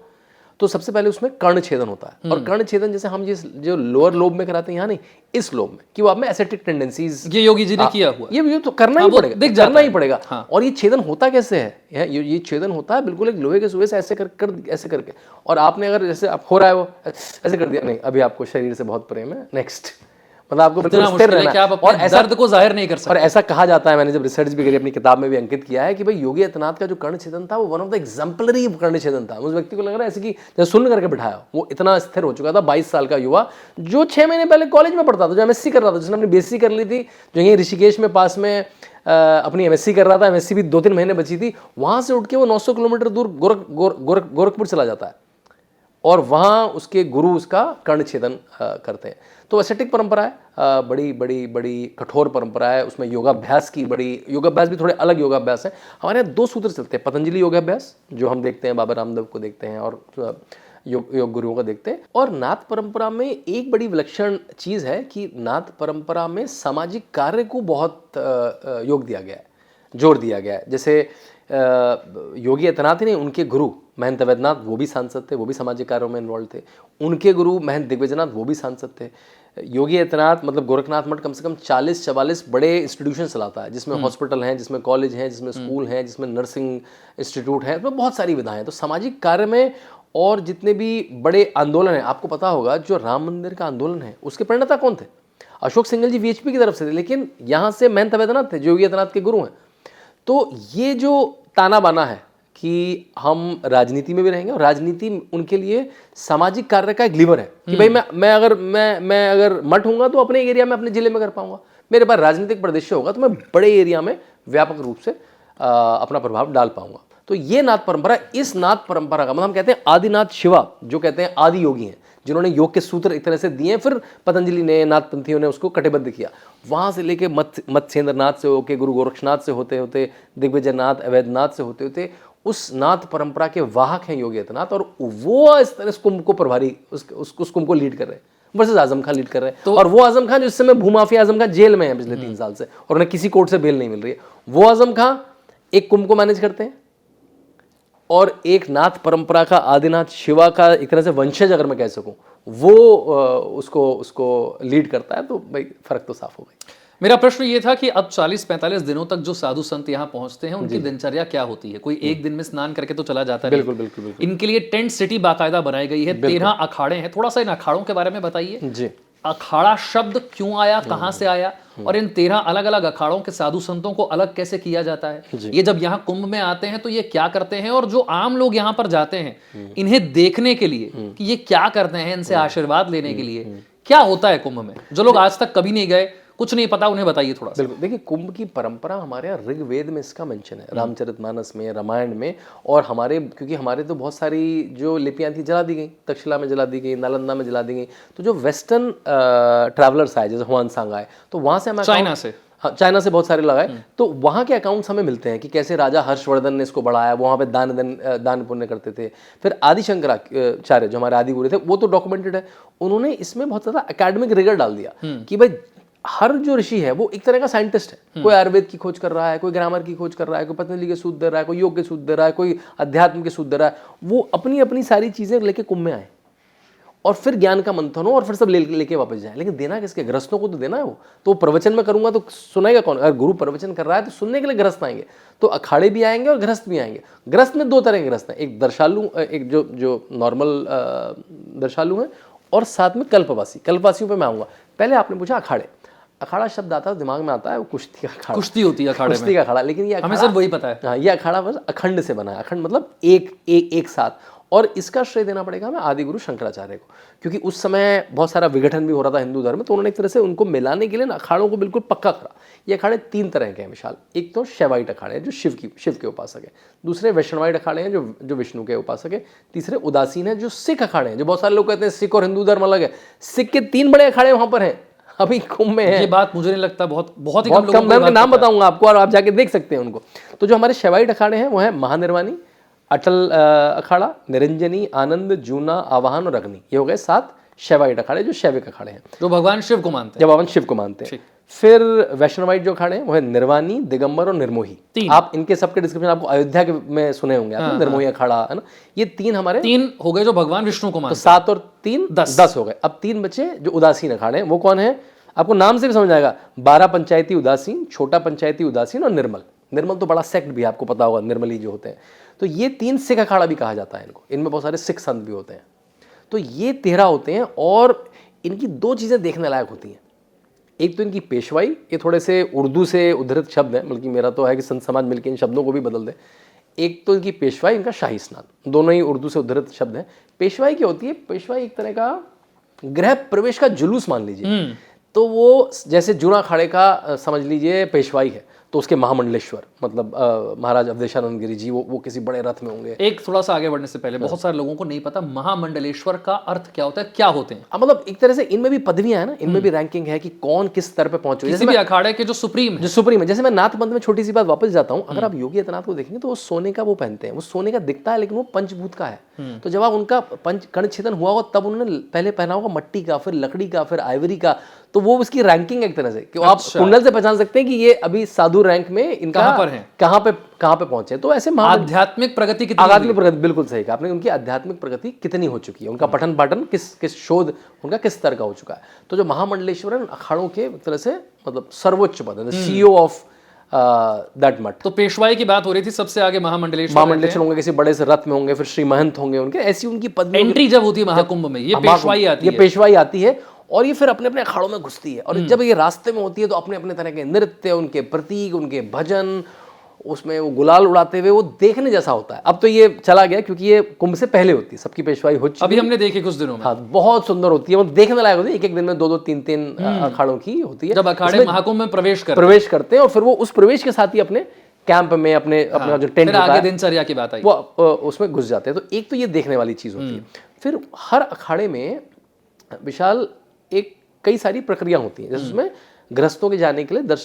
तो सबसे पहले उसमें कर्ण छेदन होता है, और कर्ण छेदन जैसे हम जो लोअर लोब में कराते हैं, यहाँ नहीं, इस लोब में, कि वो आप में एसेटिक टेंडेंसीज, ये योगी जी ने किया हुआ, ये तो करना ही पड़ेगा, करना ही पड़ेगा। और ये छेदन होता कैसे है? ये छेदन होता है बिल्कुल एक लोहे के सुए से ऐसे करके, और आपने अगर जैसे आप हो रहा है वो ऐसे कर दिया, नहीं, अभी आपको शरीर से बहुत प्रेम है, नेक्स्ट, मतलब आपको बिल्कुल स्थिर रहना है, और ऐसा दर्द को जाहिर नहीं कर सकते। और ऐसा कहा जाता है, मैंने जब रिसर्च भी करी, अपनी किताब में भी अंकित किया है, कि भाई योगी आदित्यनाथ का जो कर्ण छेदन था वो वन ऑफ द एग्जाम्पलरी कर्ण छेदन था। उस व्यक्ति को लग रहा है ऐसे कि जब सुन करके बिठाया, वो इतना स्थिर हो चुका था। 22 साल का युवा जो 6 महीने पहले कॉलेज में पढ़ता था, जो MSc कर रहा था, जिसने अपनी BSc कर ली थी, जो यहीं ऋषिकेश में पास में अपनी MSc कर रहा था, MSc भी 2-3 महीने बची थी, वहां से उठ के वो 900 किलोमीटर दूर गोरखपुर चला जाता है। और वहाँ उसके गुरु उसका कर्ण छेदन करते हैं। तो असेटिक परंपरा है, बड़ी बड़ी बड़ी कठोर परंपरा है। उसमें योगाभ्यास की बड़ी, योगाभ्यास भी थोड़े अलग योगाभ्यास हैं। हमारे यहाँ 2 सूत्र चलते हैं, पतंजलि योगाभ्यास जो हम देखते हैं, बाबा रामदेव को देखते हैं और योग गुरुओं को देखते हैं। और नाथ परंपरा में एक बड़ी विलक्षण चीज़ है कि नाथ परंपरा में सामाजिक कार्य को बहुत योग दिया गया है, जोर दिया गया है। जैसे योगी आदित्यनाथ ही नहीं, उनके गुरु महंत अवैधनाथ वो भी सांसद थे, वो भी सामाजिक कार्यों में इन्वॉल्व थे। उनके गुरु महंत दिग्विजयनाथ वो भी सांसद थे। योगी आदित्यनाथ मतलब गोरखनाथ मठ कम से कम 40-44 बड़े इंस्टीट्यूशन चलाता है, जिसमें हॉस्पिटल हैं, जिसमें कॉलेज हैं, जिसमें स्कूल हैं, जिसमें नर्सिंग इंस्टीट्यूट है, तो बहुत सारी विधाएं। तो सामाजिक कार्य में और जितने भी बड़े आंदोलन हैं, आपको पता होगा जो राम मंदिर का आंदोलन है उसके प्रणेता कौन थे? अशोक सिंघल जी वीएचपी की तरफ से थे, लेकिन यहाँ से महंत अवैधनाथ थे जो योगी आदित्यनाथ के गुरु हैं। तो ये जो ताना बाना है कि हम राजनीति में भी रहेंगे, और राजनीति उनके लिए सामाजिक कार्य का एक लीवर है कि भाई मैं अगर मठ हूँगा तो अपने एरिया में, अपने जिले में कर पाऊंगा। मेरे पास राजनीतिक परिदृश्य होगा तो मैं बड़े एरिया में व्यापक रूप से अपना प्रभाव डाल पाऊंगा। तो ये नाथ परंपरा, इस नाथ परंपरा का मतलब हम कहते हैं आदिनाथ शिवा, जो कहते हैं आदि योगी हैं, जिन्होंने योग के सूत्र एक तरह से दिए, फिर पतंजलि ने, नाथपंथियों ने उसको कटिबद्ध किया। वहाँ से लेके मत्स्येंद्रनाथ से होके, गुरु गोरक्षनाथ से होते होते, दिग्विजयनाथ, अवैधनाथ से होते होते उस नाथ परंपरा के वाहक हैं योगी आदित्यनाथ, और वो इस तरह से कुंभ को प्रभारी, उस कुंभ को लीड कर रहे हैं वर्सेस आजम खान लीड कर रहे हैं। तो और वो आजम खान जो इस समय भूमाफिया आजम खान जेल में है पिछले 3 साल से, और उन्हें किसी कोर्ट से बेल नहीं मिल रही है। वो आजम खान एक कुंभ को मैनेज करते हैं, और एक नाथ परंपरा का आदिनाथ शिवा का एक तरह से वंशज अगर मैं कह सकूं, वो उसको लीड करता है। तो भाई फर्क तो साफ हो गई। मेरा प्रश्न ये था कि अब 40-45 दिनों तक जो साधु संत यहाँ पहुंचते हैं उनकी दिनचर्या क्या होती है? कोई एक दिन में स्नान करके तो चला जाता है? बिल्कुल बिल्कुल बिल्कुल। इनके लिए टेंट सिटी बाकायदा बनाई गई है, 13 अखाड़े हैं। थोड़ा सा इन अखाड़ों के बारे में बताइए जी। अखाड़ा शब्द क्यों आया, कहां से आया, और इन 13 अलग अलग अखाड़ों के साधु संतों को अलग कैसे किया जाता है? ये जब यहाँ कुंभ में आते हैं तो ये क्या करते हैं, और जो आम लोग यहाँ पर जाते हैं इन्हें देखने के लिए कि ये क्या करते हैं, इनसे आशीर्वाद लेने के लिए क्या होता है कुंभ में? जो लोग आज तक कभी नहीं गए, कुछ नहीं पता, उन्हें बताइए थोड़ा सा। बिल्कुल, देखिए कुंभ की परंपरा हमारे यहाँ ऋग्वेद में इसका मेंशन है, रामचरितमानस में, रामायण में, और क्योंकि हमारे तो बहुत सारी जो लिपियाँ थी जला दी गई, तक्षशिला में जला दी गई, नालंदा में जला दी गई। तो जो वेस्टर्न ट्रैवलर्स आए, जैसे हुआनसांग आए, तो वहाँ से हमें चाइना से, हाँ चाइना से बहुत सारे लगाए, तो वहाँ के अकाउंट्स हमें मिलते हैं कि कैसे राजा हर्षवर्धन ने इसको बढ़ाया, वहाँ पे दान पुण्य करते थे। फिर आदि शंकराचार्य जो हमारे आदि गुरु थे, वो तो डॉक्यूमेंटेड है, उन्होंने इसमें बहुत ज़्यादा एकेडमिक रिगर डाल दिया कि भाई हर जो ऋषि है वो एक तरह का साइंटिस्ट है। कोई आयुर्वेद की खोज कर रहा है, कोई ग्रामर की खोज कर रहा है, कोई पतंजलि के सूत्र दे रहा है, कोई योग के सूत्र दे रहा है, कोई अध्यात्म के सूत्र दे रहा है। वो अपनी अपनी सारी चीज़ें लेके कुंभ में आए और फिर ज्ञान का मंथन हो और फिर सब लेके वापस जाए। लेकिन देना किसके? गृहस्थों को तो देना है। वो तो प्रवचन में करूंगा तो सुनेगा कौन? अगर गुरु प्रवचन कर रहा है तो सुनने के लिए गृहस्थ आएंगे, तो अखाड़े भी आएंगे और गृहस्थ भी आएंगे। गृहस्थ में 2 तरह के गृहस्थ हैं, एक दर्शालु, एक जो नॉर्मल दर्शालु हैं, और साथ में कल्पवासी। कल्पवासियों पर मैं आऊँगा। पहले आपने पूछा अखाड़े, अखाड़ा शब्द आता है दिमाग में आता है वो कुश्ती का अखाड़ा, कुश्ती होती है अखाड़े में, कुश्ती का अखाड़ा। लेकिन ये हमें सिर्फ वही पता है। हाँ, ये अखाड़ा बस अखंड से बना है। अखंड मतलब एक साथ, और इसका श्रेय देना पड़ेगा हमें आदि गुरु शंकराचार्य को, क्योंकि उस समय बहुत सारा विघटन भी हो रहा था हिंदू धर्म में, तो उन्होंने एक तरह से उनको मिलाने के लिए ना अखाड़ों को बिल्कुल पक्का करा। ये अखाड़े 3 तरह के हैं विशाल। एक तो शैवाइट अखाड़े हैं जो शिव के उपासक है, दूसरे वैष्णवाइट अखाड़े हैं जो विष्णु के उपासक है, तीसरे उदासीन है जो सिख अखाड़े हैं। जो बहुत सारे लोग कहते हैं सिख और हिंदू धर्म अलग है, सिख के 3 बड़े अखाड़े वहां पर हैं, अभी कुंभ में है। ये बात मुझे नहीं लगता, बहुत ही कम लोगों, मैं उनके नाम बताऊंगा आपको और आप जाके देख सकते हैं उनको। तो जो हमारे शैवाइट अखाड़े हैं वो है महानिर्वाणी, अटल अखाड़ा, निरंजनी, आनंद, जूना, आवाहन और अग्नि। ये हो गए 7 शैवाइट अखाड़े जो शैविक अखाड़े हैं, जो भगवान शिव को मानते हैं। जब भगवान शिव को मानते हैं। फिर वैष्णवाइट जो अखाड़े हैं वो है निर्वाणी, दिगंबर और निर्मोही। आप इनके सबके डिस्क्रिप्शन आपको अयोध्या के में सुने होंगे आप, निर्मोही अखाड़ा है ना। ये 3 हमारे 3 हो गए जो भगवान विष्णु को मानते हैं। तो 7 और 3 10 हो गए। अब 3 बचे जो उदासीन अखाड़े हैं। वो कौन है? आपको नाम से भी समझ आएगा। 12 पंचायती उदासीन, छोटा पंचायती उदासीन और निर्मल। निर्मल तो बड़ा सेक्ट भी है, आपको पता होगा, निर्मली जो होते हैं। तो ये 3 सिख अखाड़ा भी कहा जाता है इनको। इनमें बहुत सारे सिख संत भी होते हैं। तो ये 13 होते हैं, और इनकी 2 चीज़ें देखने लायक होती हैं। एक तो इनकी पेशवाई, ये थोड़े से उर्दू से उद्धृत शब्द हैं, बल्कि मेरा तो है कि संत समाज मिलकर इन शब्दों को भी बदल दे। एक तो इनकी पेशवाई, इनका शाही स्नान, दोनों ही उर्दू से उद्धृत शब्द हैं। पेशवाई क्या होती है? पेशवाई एक तरह का गृह प्रवेश का जुलूस मान लीजिए। तो वो जैसे जूना अखाड़े का समझ लीजिए पेशवाई है, तो उसके महामंडलेश्वर मतलब महाराज अवधेशानंद गिरी जी वो किसी बड़े रथ में होंगे। एक थोड़ा सा आगे बढ़ने से पहले, बहुत सारे लोगों को नहीं पता महामंडलेश्वर का अर्थ क्या होता है, क्या होते हैं? मतलब एक तरह से इनमें भी पदवियां है ना, इनमें भी रैंकिंग है कि कौन किस स्तर पे पहुंचे। किसी भी अखाड़े के जो सुप्रीम है, जो सुप्रीम है, जैसे मैं नाथ पंथ में छोटी सी बात वापस जाता हूँ, अगर आप योगी आदित्यनाथ को देखेंगे तो वो सोने का वो पहनते हैं, वो सोने का दिखता है लेकिन वो पंचभूत का है। तो जब आप उनका पंच कर्ण छेदन हुआ होगा तब उन्होंने पहले पहना होगा मट्टी का, फिर लकड़ी का, फिर आइवरी का, तो वो उसकी रैंकिंग एक तरह से कि आप कुंडल से पहचान सकते हैं कि ये अभी साधु रैंक में इनका कहाँ पे पहुंचे। तो ऐसे आध्यात्मिक प्रगति कितनी, आध्यात्मिक प्रगति बिल्कुल सही कहा आपने, उनकी आध्यात्मिक प्रगति कितनी हो चुकी है, उनका पठन पाठन किस शोध उनका किस स्तर का हो चुका है। तो जो महामंडलेश्वर है अखाड़ों के एक तरह से मतलब सर्वोच्च पद है, CEO ऑफ दैट मठ। तो पेशवाई की बात हो रही थी, सबसे आगे महामंडलेश्वर होंगे, किसी बड़े से रथ में होंगे, फिर श्री महंत होंगे उनके, ऐसी उनकी पदवी। एंट्री जब होती है महाकुंभ में, ये पेशवाई आती है, ये पेशवाई आती है और ये फिर अपने अपने अखाड़ों में घुसती है। और जब ये रास्ते में होती है तो अपने अपने तरह के नृत्य, उनके प्रतीक, उनके भजन, उसमें वो गुलाल उड़ाते हुए वो देखने जैसा होता है। अब तो ये चला गया क्योंकि ये कुंभ से पहले होती है, सबकी पेशवाई हो चुकी है, अभी हमने देखी कुछ दिनों में। हाँ, बहुत सुंदर होती है, वो देखने लायक होती है। एक दिन में 2-2 3-3 अखाड़ों की होती है, जब अखाड़े महाकुंभ में प्रवेश करते हैं और फिर वो उस प्रवेश के साथ ही अपने कैंप में अपना जो टेंट होता है, आगे दिनचर्या की बात आई, वो उसमें घुस जाते हैं। तो एक तो ये देखने वाली चीज होती है। फिर हर अखाड़े में विशाल कई सारी प्रक्रिया होती है, जैसे उसमें गृहस्थों के जाने के लिए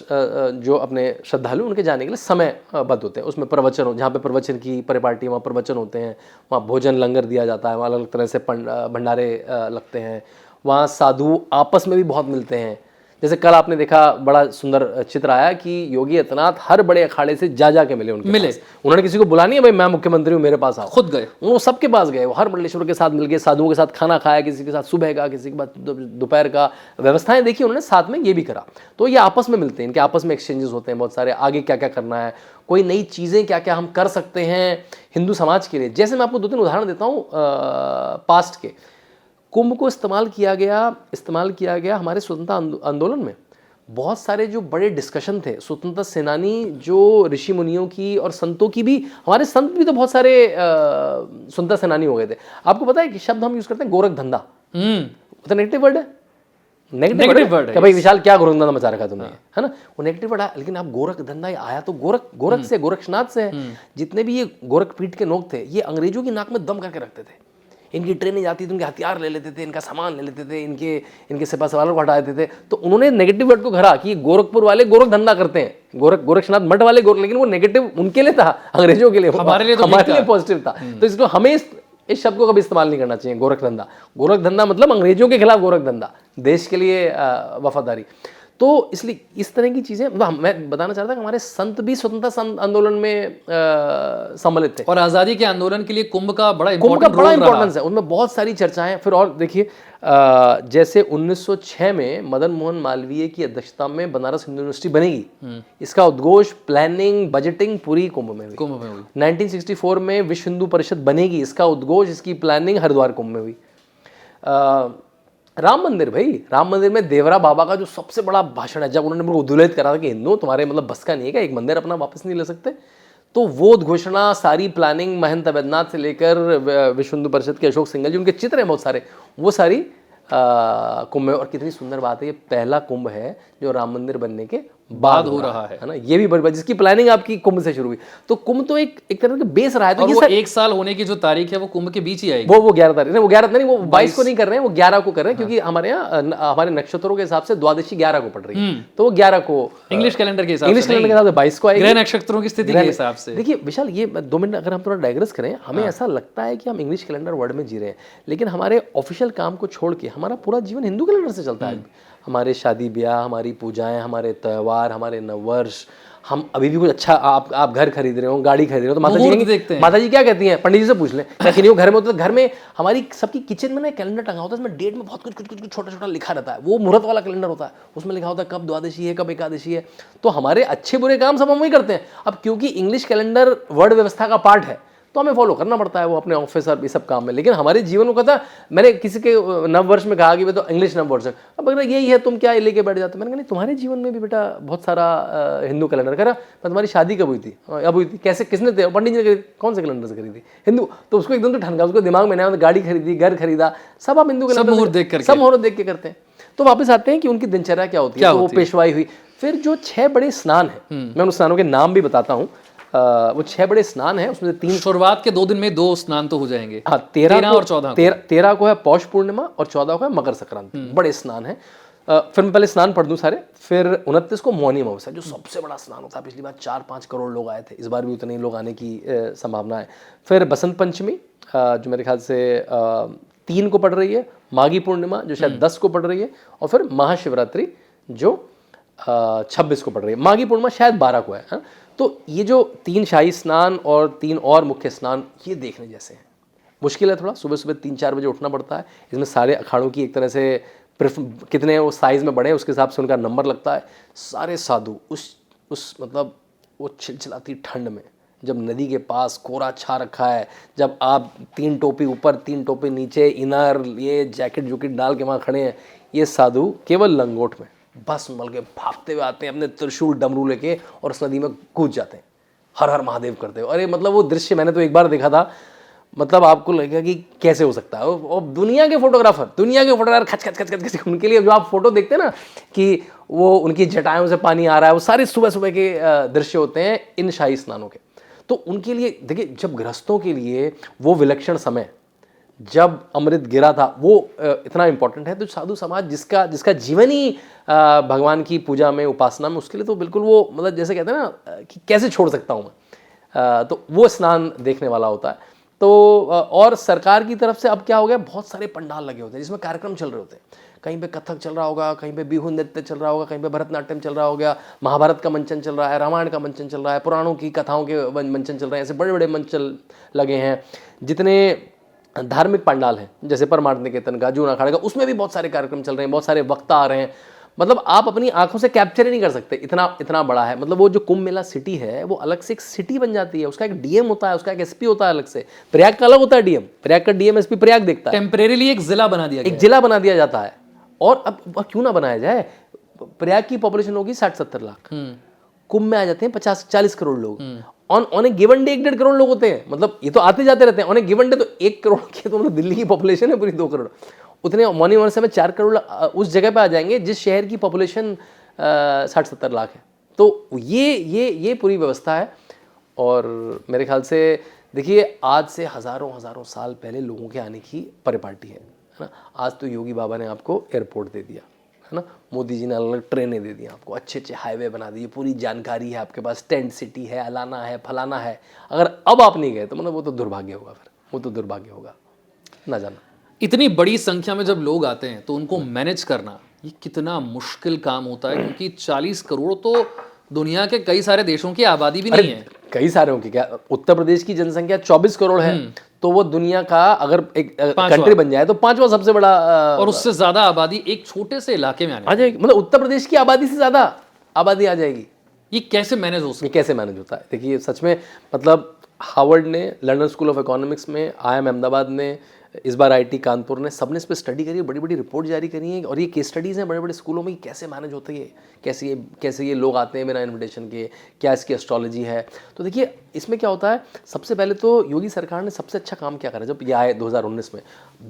जो अपने श्रद्धालु उनके जाने के लिए समय बद्ध होते हैं। उसमें प्रवचन जहाँ पे प्रवचन की परिपाटी, वहाँ प्रवचन होते हैं, वहाँ भोजन लंगर दिया जाता है, वहाँ अलग तरह से भंडारे लगते हैं, वहाँ साधु आपस में भी बहुत मिलते हैं। जैसे कल आपने देखा बड़ा सुंदर चित्र आया कि योगी आदित्यनाथ हर बड़े अखाड़े से जा के मिले उन्होंने किसी को बुला नहीं है भाई मैं मुख्यमंत्री हूँ मेरे पास आओ, खुद गए, वो सबके पास गए, वो हर मंडलेश्वर के साथ मिल गए, साधुओं के साथ खाना खाया, किसी के साथ सुबह का, किसी के बाद दोपहर का, व्यवस्थाएं देखी उन्होंने, साथ में ये भी करा। तो ये आपस में मिलते हैं, इनके आपस में एक्सचेंजेस होते हैं बहुत सारे, आगे क्या क्या करना है, कोई नई चीज़ें क्या क्या हम कर सकते हैं हिंदू समाज के लिए। जैसे मैं आपको 2-3 उदाहरण देता हूँ पास्ट के। कुंभ को इस्तेमाल किया गया हमारे स्वतंत्रता आंदोलन में। बहुत सारे जो बड़े डिस्कशन थे, स्वतंत्रता सेनानी जो ऋषि मुनियों की और संतों की भी, हमारे संत भी तो बहुत सारे स्वतंत्रता सेनानी हो गए थे। आपको पता है कि शब्द हम यूज करते हैं गोरख धंधा, तो नेगेटिव वर्ड है, नेगेटिव वर्ड है। भाई विशाल क्या गोरख धंधा मचा रखा तुमने, है ना, वो नेगेटिव वर्ड है। लेकिन आप गोरख धंधा आया तो गोरख से, गोरक्षनाथ से है। जितने भी ये गोरख पीठ के लोग थे, ये अंग्रेजों की नाक में दम करके रखते थे। इनकी ट्रेनें जाती थी, उनके हथियार ले लेते थे, इनका सामान ले लेते थे, इनके सिपा सवालों को हटा देते थे। तो उन्होंने नेगेटिव वर्ड को घरा कि गोरखपुर वाले गोरख धंधा करते हैं, गोरक्षनाथ मठ वाले लेकिन वो नेगेटिव उनके लिए था, अंग्रेजों के लिए, हमारे लिए पॉजिटिव था। तो इसको हमें इस शब्द को कभी इस्तेमाल नहीं करना चाहिए, गोरख धंधा मतलब अंग्रेजों के खिलाफ गोरख धंधा, देश के लिए वफादारी। तो इसलिए इस तरह की चीजें, मतलब मैं बताना चाहता था कि हमारे संत भी स्वतंत्रता आंदोलन में सम्मिलित थे, और आजादी के आंदोलन के लिए कुंभ का बड़ा इंपॉर्टेंस है, उनमें बहुत सारी चर्चाएं। फिर और देखिए जैसे 1906 में मदन मोहन मालवीय की अध्यक्षता में बनारस हिंदू यूनिवर्सिटी बनेगी, इसका उद्घोष, प्लानिंग, बजटिंग पूरी कुंभ में हुई। 1964 में विश्व हिंदू परिषद बनेगी, इसका उद्घोष, इसकी प्लानिंग हरिद्वार कुंभ में हुई। राम मंदिर में देवरा बाबा का जो सबसे बड़ा भाषण है, जब उन्होंने उद्दुलित करा था कि हिंदू तुम्हारे मतलब बस का नहीं है क्या, एक मंदिर अपना वापस नहीं ले सकते, तो वो घोषणा, सारी प्लानिंग, महंत अवैधनाथ से लेकर विश्व हिंदू परिषद के अशोक सिंघल जी, उनके चित्र हैं बहुत सारे, वो सारी कुंभ में। और कितनी सुंदर बात है, ये पहला कुंभ है जो राम मंदिर बनने के बाद हो रहा है ना, ये भी बड़ी बात, जिसकी प्लानिंग आपकी कुंभ से शुरू हुई। तो कुंभ तो एक तरह का बेस रहा है। तो ये वो 1 साल होने की जो तारीख है वो कुंभ के बीच ही आएगी। वो 11 तारीख नहीं, वो 11 नहीं, वो 22 को नहीं कर रहे हैं, वो 11 को कर रहे हैं, क्योंकि हमारे यहाँ हमारे नक्षत्रों के हिसाब से द्वादशी 11 को पड़ रही है, तो वो 11 को इंग्लिश कैलेंडर के हिसाब से 22 को आएगी, ग्रह नक्षत्रों की स्थिति के हिसाब से। देखिए विशाल, ये 2 मिनट अगर हम थोड़ा डाइग्रेस करें, हमें ऐसा लगता है कि हम इंग्लिश कैलेंडर वर्ल्ड में जी रहे हैं, लेकिन हमारे ऑफिशियल काम को छोड़ के हमारा पूरा जीवन हिंदू कैलेंडर से चलता है। हमारे शादी ब्याह, हमारी पूजाएं, हमारे त्यौहार, हमारे नववर्ष, हम अभी भी कुछ अच्छा, आप घर खरीद रहे हो, गाड़ी खरीद रहे हो, तो माता जी क्या कहती हैं, पंडित जी से पूछ लें, लेकिन वो घर में होता है, घर में हमारी सबकी किचन में ना कैलेंडर टंगा होता है, इसमें डेट में बहुत कुछ छोटा छोटा लिखा रहता है, वो मुहूर्त वाला कैलेंडर होता है, उसमें लिखा होता है कब द्वादशी है, कब एकादशी है। तो हमारे अच्छे बुरे काम सब हम वही करते हैं। अब क्योंकि इंग्लिश कैलेंडर वर्ड व्यवस्था का पार्ट है, तो हमें फॉलो करना पड़ता है वो अपने ऑफिस और ये सब काम में। लेकिन हमारे जीवन में कहता, मैंने किसी के नव वर्ष में कहा कि तो इंग्लिश नव वर्ष है, अब अगर यही है तुम क्या लेके बैठ जाते, मैंने कहा नहीं, तुम्हारे जीवन में भी बेटा बहुत सारा हिंदू कैलेंडर करा। मैं तुम्हारी शादी कब हुई थी, अब हुई थी, कैसे, किसने थे, पंडित जी ने खरीदी, कौन से कैलेंडर से खरीदी, हिंदू, तो उसको एकदम से ठनका, उसको दिमाग में नया, गाड़ी खरीदी, घर खरीदा, सब आप हिंदू कैलेंडर सब मुहूर्त देख के करते हैं। तो वापस आते हैं कि उनकी दिनचर्या क्या होती है, तो वो पेशवाई हुई। फिर जो 6 बड़े स्नान हैं, मैं उन स्नानों के नाम भी बताता हूँ। वो 6 बड़े स्नान हैं, उसमें से 3 शुरुआत के 2 दिन में 2 स्नान तो हो जाएंगे। हाँ, 13 और 14 को। 13 को है पौष पूर्णिमा और 14 को है मकर संक्रांति। बड़े स्नान है। फिर मैं पहले स्नान पढ़ दूं सारे, फिर 29 को मौनी अमावस्या, जो सबसे बड़ा स्नान होता है। पिछली बार 4-5 करोड़ लोग आए थे, इस बार भी उतने ही लोग आने की संभावना है। फिर बसंत पंचमी, जो मेरे ख्याल से 3 को पड़ रही है, माघी पूर्णिमा जो शायद 10 को पड़ रही है, और फिर महाशिवरात्रि जो 26 को पड़ रही है। माघी पूर्णिमा शायद 12 को है। तो ये जो 3 शाही स्नान और 3 और मुख्य स्नान, ये देखने जैसे हैं। मुश्किल है थोड़ा, सुबह सुबह 3-4 बजे उठना पड़ता है। इसमें सारे अखाड़ों की एक तरह से कितने वो साइज़ में बड़े हैं उसके हिसाब से उनका नंबर लगता है। सारे साधु उस मतलब वो चिलचिलाती ठंड में, जब नदी के पास कोहरा छा रखा है, जब आप 3 टोपी ऊपर 3 टोपी नीचे, इनर ये जैकेट जूकेट डाल के वहाँ खड़े हैं, ये साधु केवल लंगोट में बस मल के भागते हुए आते हैं अपने त्रिशूल डमरू लेके और उस नदी में कूद जाते हैं, हर हर महादेव करते हो। अरे मतलब वो दृश्य मैंने तो एक बार देखा था, मतलब आपको लगेगा कि कैसे हो सकता है। और दुनिया के फोटोग्राफर खच खच खच खच खच, उनके लिए जो आप फोटो देखते हैं ना कि वो उनकी जटाओं से पानी आ रहा है, वो सारे सुबह सुबह के दृश्य होते हैं इन शाही स्नानों के। तो उनके लिए देखिए, जब गृहस्थों के लिए वो विलक्षण समय जब अमृत गिरा था, वो इतना इंपॉर्टेंट है, तो साधु समाज जिसका जीवन ही भगवान की पूजा में, उपासना में, उसके लिए तो बिल्कुल वो मतलब जैसे कहते हैं ना कि कैसे छोड़ सकता हूँ मैं, तो वो स्नान देखने वाला होता है। तो और सरकार की तरफ से अब क्या हो गया, बहुत सारे पंडाल लगे होते हैं जिसमें कार्यक्रम चल रहे होते हैं। कहीं पे कथक चल रहा होगा, कहीं पे बिहू नृत्य चल रहा होगा, कहीं पे भरतनाट्यम चल रहा होगा, महाभारत का मंचन चल रहा है, रामायण का मंचन चल रहा है, पुराणों की कथाओं के मंचन चल रहे हैं। ऐसे बड़े बड़े मंचन लगे हैं। जितने धार्मिक पंडाल हैं, जैसे परमार्थ निकेतन का, जूना अखाड़े का, उसमें भी बहुत सारे कार्यक्रम चल रहे हैं, बहुत सारे वक्ता आ रहे हैं। मतलब आप अपनी आंखों से कैप्चर ही नहीं कर सकते, इतना बड़ा है। मतलब वो जो कुंभ मेला सिटी है, वो अलग से एक सिटी बन जाती है। उसका एक डीएम होता है, उसका एक एसपी होता है अलग से। प्रयाग का अलग होता है डीएम, प्रयाग का डीएम एसपी प्रयाग देखता है। टेम्परेरीली एक जिला बना दिया गया, एक जिला बना दिया जाता है। और अब क्यों ना बनाया जाए, प्रयाग की पॉपुलेशन होगी 60-70 लाख, कुंभ में आ जाते हैं 50-40 करोड़ लोग। On A given day 1-1.5 crore लोग होते हैं। मतलब ये तो आते जाते रहते हैं। ऑन ए गिवन डे तो 1 करोड़ की तो मतलब दिल्ली की पॉपुलेशन है पूरी 2 करोड़। उतने मौनी अमावस्या में 4 करोड़ उस जगह पे आ जाएंगे जिस शहर की पॉपुलेशन 60-70 लाख है। तो ये पूरी व्यवस्था है। और मेरे ख्याल से देखिए, आज से हज़ारों साल पहले लोगों के आने की परिपाटी है ना। आज तो योगी बाबा ने आपको एयरपोर्ट दे दिया है ना, मोदी जी ने अलग अलग ट्रेनें दे दी आपको, अच्छे हाईवे बना दिए, पूरी जानकारी है आपके पास, टेंट सिटी है, अलाना है, फलाना है। अगर अब आप नहीं गए तो मतलब वो तो दुर्भाग्य होगा, फिर वो तो दुर्भाग्य होगा ना जाना। इतनी बड़ी संख्या में जब लोग आते हैं तो उनको मैनेज करना ये कितना मुश्किल काम होता है, क्योंकि 40 करोड़ तो दुनिया के कई सारे देशों की आबादी भी नहीं है। कई सारे की क्या, उत्तर प्रदेश की जनसंख्या 24 करोड़ है, तो वो दुनिया का अगर एक कंट्री बन जाए तो 5वां सबसे बड़ा, और उससे ज्यादा आबादी एक छोटे से इलाके में आ जाएगी। मतलब उत्तर प्रदेश की आबादी से ज्यादा आबादी आ जाएगी। ये कैसे मैनेज हो सकता है? ये कैसे मैनेज होता है? देखिए सच में, मतलब हार्वर्ड ने, लंदन स्कूल ऑफ इकोनॉमिक्स में, IIM अहमदाबाद ने, इस बार IIT कानपुर ने, सबने इस पर स्टडी करी है, बड़ी बड़ी रिपोर्ट जारी करी है। और ये केस स्टडीज़ हैं बड़े बड़े स्कूलों में, कैसे मैनेज होती है, कैसे ये लोग आते हैं बिना इन्विटेशन के, क्या इसकी एस्ट्रोलॉजी है। तो देखिए इसमें क्या होता है, सबसे पहले तो योगी सरकार ने सबसे अच्छा काम क्या करा, जब ये आए 2019 में,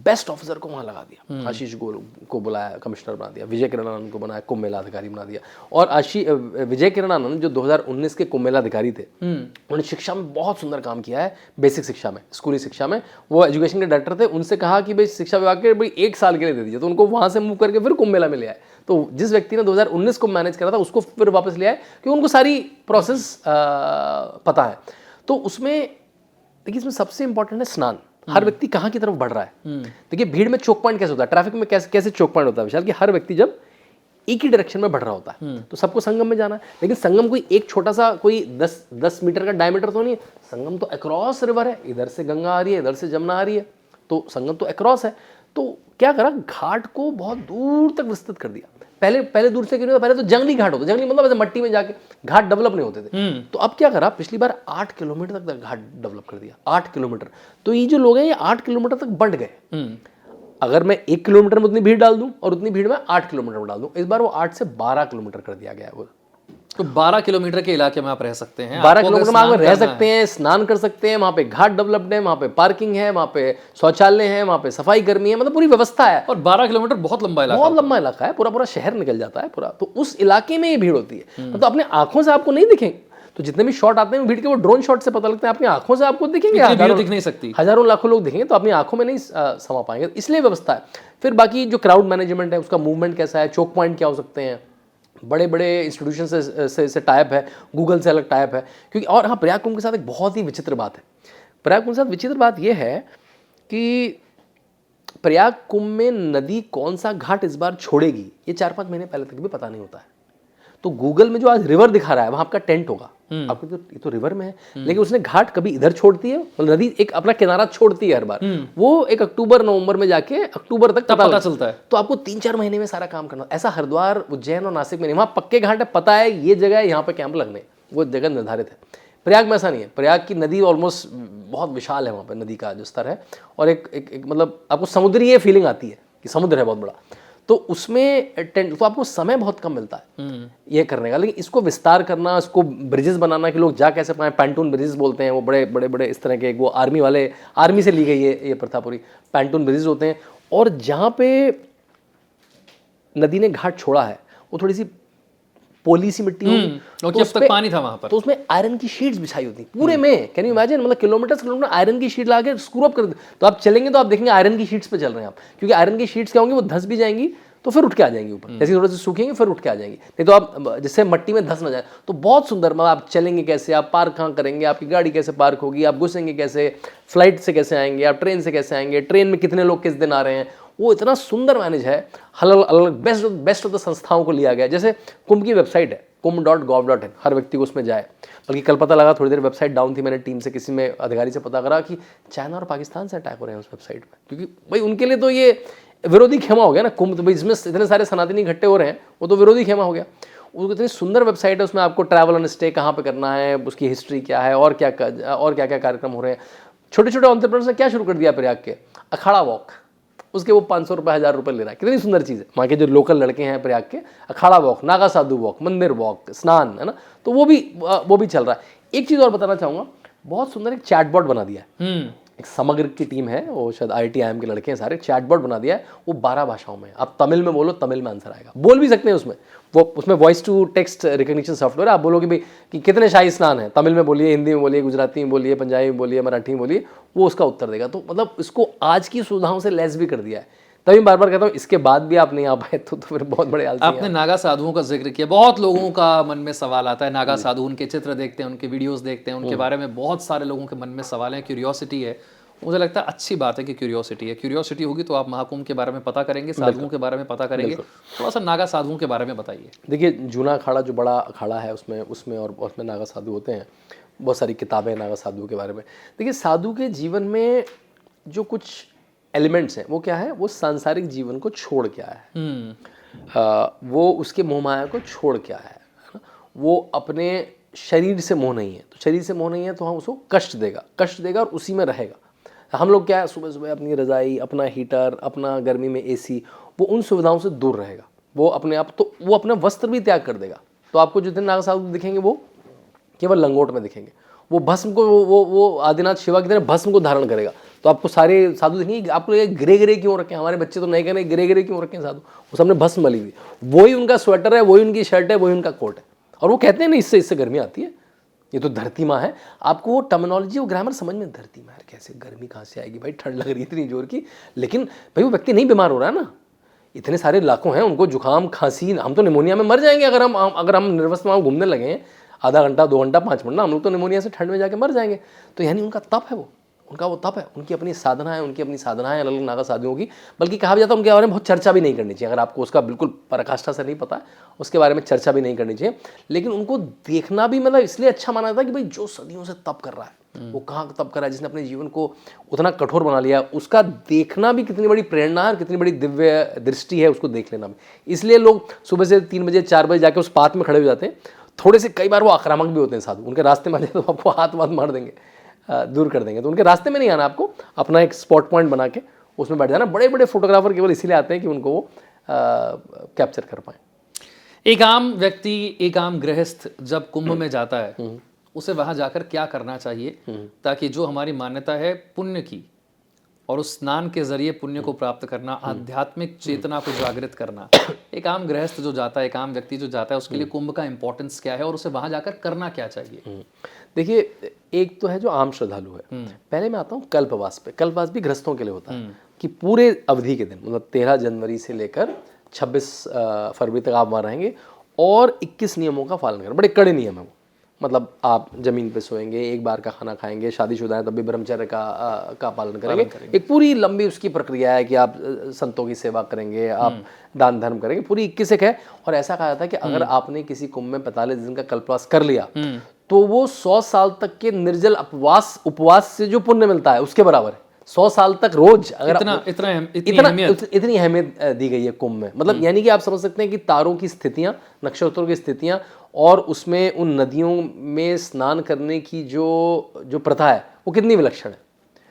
बेस्ट ऑफिसर को वहाँ लगा दिया। आशीष गोयल को बुलाया, कमिश्नर बना दिया। विजय किरण आनंद को बनाया, कुंभ मेला अधिकारी बना दिया। और विजय किरण आनंद जो 2019 के कुंभ मेला अधिकारी थे, उन्होंने शिक्षा में बहुत सुंदर काम किया है। बेसिक शिक्षा में, स्कूली शिक्षा में वो एजुकेशन के डायरेक्टर थे। उनसे कहा कि भाई शिक्षा विभाग के भाई 1 साल के लिए दे दीजिए, तो उनको वहाँ से मूव करके फिर कुंभ मेला में ले आए। तो जिस व्यक्ति ने 2019 को मैनेज करा था उसको फिर वापस ले आए, क्योंकि उनको सारी प्रोसेस पता है। तो उसमें देखिए, इसमें सबसे इंपॉर्टेंट है स्नान। हर व्यक्ति कहाँ की तरफ बढ़ रहा है। देखिए भीड़ में चोक पॉइंट कैसे होता है, ट्रैफिक में कैसे चोक पॉइंट होता है विशाल, कि हर व्यक्ति जब एक ही डायरेक्शन में बढ़ रहा होता है तो सबको संगम में जाना है। लेकिन संगम कोई एक छोटा सा, कोई 10 मीटर का डायमीटर तो नहीं है। संगम तो अक्रॉस रिवर है, इधर से गंगा आ रही है, इधर से जमुना आ रही है, तो संगम तो अक्रॉस है। तो क्या करा, घाट को बहुत दूर तक विस्तृत कर दिया। पहले दूर से क्यों नहीं, पहले तो जंगली घाट होता, जंगली मतलब ऐसे मट्टी में जाके घाट डेवलप नहीं होते थे। तो अब क्या करा, पिछली बार 8 किलोमीटर तक घाट डेवलप कर दिया। 8 किलोमीटर। तो ये जो लोग हैं, ये 8 किलोमीटर तक बढ़ गए। अगर मैं 1 किलोमीटर में उतनी भीड़ डाल दूं और उतनी भीड़ में 8 किलोमीटर में डाल दूं, इस बार वो 8 से 12 किलोमीटर कर दिया गया है वो। तो 12 किलोमीटर के इलाके में आप रह सकते हैं, 12 आपको अगर किलोमीटर में आप स्नान रह करना सकते हैं, स्नान कर सकते हैं, वहाँ पे घाट डेवलप्ड है, वहाँ पे पार्किंग है, वहाँ पे शौचालय है, वहाँ पे सफाई कर्मी है, मतलब पूरी व्यवस्था है। और 12 किलोमीटर बहुत लंबा इलाका बहुत लंबा इलाका है, पूरा पूरा शहर निकल जाता है पूरा, तो उस इलाके में ये भीड़ होती है। तो अपने आंखों से आपको नहीं दिखेंगे, तो जितने भी शॉट आते हैं भीड़ के, वो ड्रोन शॉट से पता लगता है, अपनी आंखों से आपको दिखेंगे, इतनी भीड़ दिख नहीं सकती। हजारों लाखों लोग दिखेंगे, तो अपनी आंखों में नहीं समा पाएंगे, इसलिए व्यवस्था है। फिर बाकी जो क्राउड मैनेजमेंट है, उसका मूवमेंट कैसा है, चोक पॉइंट क्या हो सकते हैं, बड़े बड़े इंस्टीट्यूशन से टाइप है, गूगल से अलग टाइप है, क्योंकि और हाँ, प्रयाग कुंभ के साथ एक बहुत ही विचित्र बात है। प्रयाग कुंभ के साथ विचित्र बात यह है कि प्रयाग कुंभ में नदी कौन सा घाट इस बार छोड़ेगी, ये 4-5 महीने पहले तक भी पता नहीं होता है। तो गूगल में जो आज रिवर दिखा रहा है, वहाँ आपका टेंट होगा, आपको तो ये तो रिवर में है, लेकिन उसने घाट कभी इधर छोड़ती है, मतलब नदी एक अपना किनारा छोड़ती है हर बार, वो एक अक्टूबर-नवंबर में जाके अक्टूबर तक पता चलता है। तो आपको 3-4 महीने में सारा काम करना। ऐसा हरिद्वार, उज्जैन और नासिक में नहीं, वहाँ पक्के घाट है, पता है ये जगह है, यहाँ पे कैंप लगने, वो जगह निर्धारित है। प्रयाग में ऐसा नहीं है, प्रयाग की नदी ऑलमोस्ट बहुत विशाल है, वहाँ पे नदी का जो स्तर है, और एक मतलब आपको समुद्री ये फीलिंग आती है कि समुद्र है बहुत बड़ा, तो उसमें टेंट, तो आपको समय बहुत कम मिलता है ये करने का। लेकिन इसको विस्तार करना, इसको ब्रिजेस बनाना कि लोग जा कैसे पाएँ, पैंटून ब्रिजेस बोलते हैं, वो बड़े बड़े बड़े इस तरह के, वो आर्मी से ली गई है ये प्रथा पूरी, पैंटून ब्रिजेस होते हैं। और जहाँ पे नदी ने घाट छोड़ा है वो थोड़ी सी पोली सी मिट्टी होगी, क्योंकि अब तक पानी था वहां पर, तो उसमें आयरन की शीट्स बिछाई होती पूरे में। कैन यू इमेजिन, मतलब किलोमीटर आयरन की शीट लगा के स्क्रू अप कर, तो आप चलेंगे तो आप देखेंगे आयरन की शीट्स पे चल रहे हैं आप, क्योंकि आयरन की शीट्स क्या होंगी, वो धंस भी जाएंगी तो फिर उठ के आ जाएंगी ऊपर, जैसे थोड़े से सूखेंगे फिर उठ के आ जाएंगी, नहीं तो आप जिससे मट्टी में धंस ना जाए। तो बहुत सुंदर, मतलब आप चलेंगे कैसे, आप पार्क कहाँ करेंगे, आपकी गाड़ी कैसे पार्क होगी, आप घुसेंगे कैसे, फ्लाइट से कैसे आएंगे, आप ट्रेन से कैसे आएंगे, ट्रेन में कितने लोग किस दिन आ रहे हैं, वो इतना सुंदर मैनेज है। अलग बेस्ट ऑफ द संस्थाओं को लिया गया। जैसे कुंभ की वेबसाइट है kumbh.gov.in, हर व्यक्ति को उसमें जाए। बल्कि कल पता लगा, थोड़ी देर वेबसाइट डाउन थी, मैंने टीम से किसी में अधिकारी से पता करा कि चाइना और पाकिस्तान से अटैक हो रहे हैं उस वेबसाइट पर, क्योंकि भाई उनके लिए तो ये विरोधी खेमा हो गया ना कुंभ, तो भाई इसमें इतने सारे सनातनी इकट्ठे हो रहे हैं, वो तो विरोधी खेमा हो गया। वो इतनी सुंदर वेबसाइट है, उसमें आपको ट्रैवल एंड स्टे कहाँ पे करना है, उसकी हिस्ट्री क्या है, और क्या क्या कार्यक्रम हो रहे हैं। छोटे छोटे एंटरप्रेन्योर्स ने क्या शुरू कर दिया प्रयाग के, अखाड़ा वॉक, उसके वो 500 रुपये 1000 रुपये ले रहा है, कितनी सुंदर चीज़ है। वहाँ के जो लोकल लड़के हैं प्रयाग के, अखाड़ा वॉक, नागा साधु वॉक, मंदिर वॉक, स्नान, है ना, तो वो भी चल रहा है। एक चीज़ और बताना चाहूँगा, बहुत सुंदर एक चैटबॉट बना दिया है, एक समग्र की टीम है, वो शायद IIT-IIM के लड़के हैं सारे, चैटबॉट बना दिया है, वो 12 भाषाओं में। आप तमिल में बोलो, तमिल में आंसर आएगा, बोल भी सकते हैं उसमें voice to text recognition software. आप बोलोगे भाई कि कितने शाही स्नान है, तमिल में बोलिए, हिंदी में बोलिए, गुजराती में बोलिए, पंजाबी में बोलिए, मराठी में बोलिए, वो उसका उत्तर देगा। तो मतलब इसको आज की सुविधाओं से लैस भी कर दिया है। तभी बार बार कहता हूँ, इसके बाद भी आप नहीं आ पाए तो फिर बहुत बड़े आलसी हैं। आपने नागा साधुओं का जिक्र किया, बहुत लोगों का मन में सवाल आता है, नागा साधु, उनके चित्र देखते हैं, उनके वीडियोस देखते हैं, उनके बारे में बहुत सारे लोगों के मन में सवाल हैं, क्यूरियोसिटी है। मुझे लगता है अच्छी बात है कि क्यूरियोसिटी है, क्यूरियोसिटी होगी तो आप महाकुंभ के बारे में पता करेंगे, साधुओं के बारे में पता करेंगे। थोड़ा सा नागा साधुओं के बारे में बताइए। देखिए, जूना अखाड़ा जो बड़ा अखाड़ा है, उसमें और उसमें नागा साधु होते हैं, बहुत सारी किताबें नागा साधु के बारे में। देखिए, साधु के जीवन में जो कुछ एलिमेंट्स हैं वो क्या है, वो सांसारिक जीवन को छोड़ के आया है, वो उसके मोह माया को छोड़ के आया है, वो अपने शरीर से मोह नहीं है। तो शरीर से मोह नहीं है तो हम उसको कष्ट देगा और उसी में रहेगा। हम लोग क्या है, सुबह सुबह अपनी रज़ाई, अपना हीटर, अपना गर्मी में AC, वो उन सुविधाओं से दूर रहेगा, वो अपने आप, तो वो अपना वस्त्र भी त्याग कर देगा। तो आपको जितने नागा साधु दिखेंगे वो केवल लंगोट में दिखेंगे, वो भस्म को, वो आदिनाथ शिवा की तरह भस्म को धारण करेगा। तो आपको सारे साधु देखेंगे, आपको ये ग्रे क्यों रखे हैं, हमारे बच्चे तो नहीं करें ग्रे क्यों रखे हैं साधु, वो सबने भस्म मली हुई, वही उनका स्वेटर है, वही उनकी शर्ट है, वही उनका कोट है। और वो कहते हैं ना, इससे गर्मी आती है, ये तो धरती माँ है। आपको वो टर्मिनोलॉजी, वो ग्रामर समझ में, धरती माँ यार, कैसे गर्मी कहाँ से आएगी भाई, ठंड लग रही है इतनी जोर की, लेकिन भाई वो व्यक्ति नहीं बीमार हो रहा है ना। इतने सारे लाखों हैं, उनको जुकाम खांसी, हम तो निमोनिया में मर जाएंगे अगर हम निर्वस्त्र वहाँ घूमने लगे आधा घंटा 2 घंटा 5 मिनट ना, हम लोग तो निमोनिया से ठंड में जाके मर जाएंगे। तो यानी उनका तप है, उनका वो तप है, उनकी अपनी साधना है, अलग अलग नागा साधुओं की। बल्कि कहा भी जाता है उनके बारे में बहुत चर्चा भी नहीं करनी चाहिए, अगर आपको उसका बिल्कुल पराकाष्ठा से नहीं पता है, उसके बारे में चर्चा भी नहीं करनी चाहिए। लेकिन उनको देखना भी मतलब इसलिए अच्छा माना जाता है कि भाई जो सदियों से तप कर रहा है, वो कहाँ तप कर रहा है, जिसने अपने जीवन को उतना कठोर बना लिया, उसका देखना भी कितनी बड़ी प्रेरणा है और कितनी बड़ी दिव्य दृष्टि है, उसको देख लेना भी। इसलिए लोग सुबह से 3 बजे 4 बजे जाके उस पाथ में खड़े हो जाते हैं। थोड़े से कई बार वो आक्रामक भी होते हैं साधु, उनके रास्ते में आ जाए तो आपको हाथ मार देंगे, दूर कर देंगे। तो उनके रास्ते में नहीं आना, आपको अपना एक स्पॉट पॉइंट बना के उसमें बैठ जाना। बड़े बड़े फोटोग्राफर केवल इसीलिए आते हैं कि उनको वो कैप्चर कर पाएँ। एक आम व्यक्ति, एक आम गृहस्थ जब कुंभ में जाता है, उसे वहां जाकर क्या करना चाहिए ताकि जो हमारी मान्यता है पुण्य की, और उस स्नान के जरिए पुण्य को प्राप्त करना, आध्यात्मिक चेतना को जागृत करना, एक आम गृहस्थ जो जाता है, एक आम व्यक्ति जो जाता है, उसके लिए कुंभ का इंपॉर्टेंस क्या है और उसे वहां जाकर करना क्या चाहिए? देखिए, एक तो है जो आम श्रद्धालु है। पहले मैं आता हूँ कल्पवास पे। कल्पवास भी गृहस्थों के लिए होता है कि पूरे अवधि के दिन, मतलब 13 जनवरी से लेकर 26 फरवरी तक आप वहाँ रहेंगे और 21 नियमों का पालन करें। बड़े कड़े नियम है वो। मतलब आप जमीन पे सोएंगे, एक बार का खाना खाएंगे, शादीशुदा है तब भी ब्रह्मचर्य का पालन करेंगे। एक पूरी लंबी उसकी प्रक्रिया है कि आप संतों की सेवा करेंगे, आप दान धर्म करेंगे, पूरी 21 एक है। और ऐसा कहा जाता है कि अगर आपने किसी कुंभ में 45 दिन का कल्पवास कर लिया तो वो 100 साल तक के निर्जल उपवास से जो पुण्य मिलता है उसके बराबर है। 100 साल तक रोज अगर इतनी अहमियत दी गई है कुंभ में। मतलब यानी कि आप समझ सकते हैं कि तारों की स्थितियां, नक्षत्रों की स्थितियां, और उसमें उन नदियों में स्नान करने की जो प्रथा है वो कितनी विलक्षण है।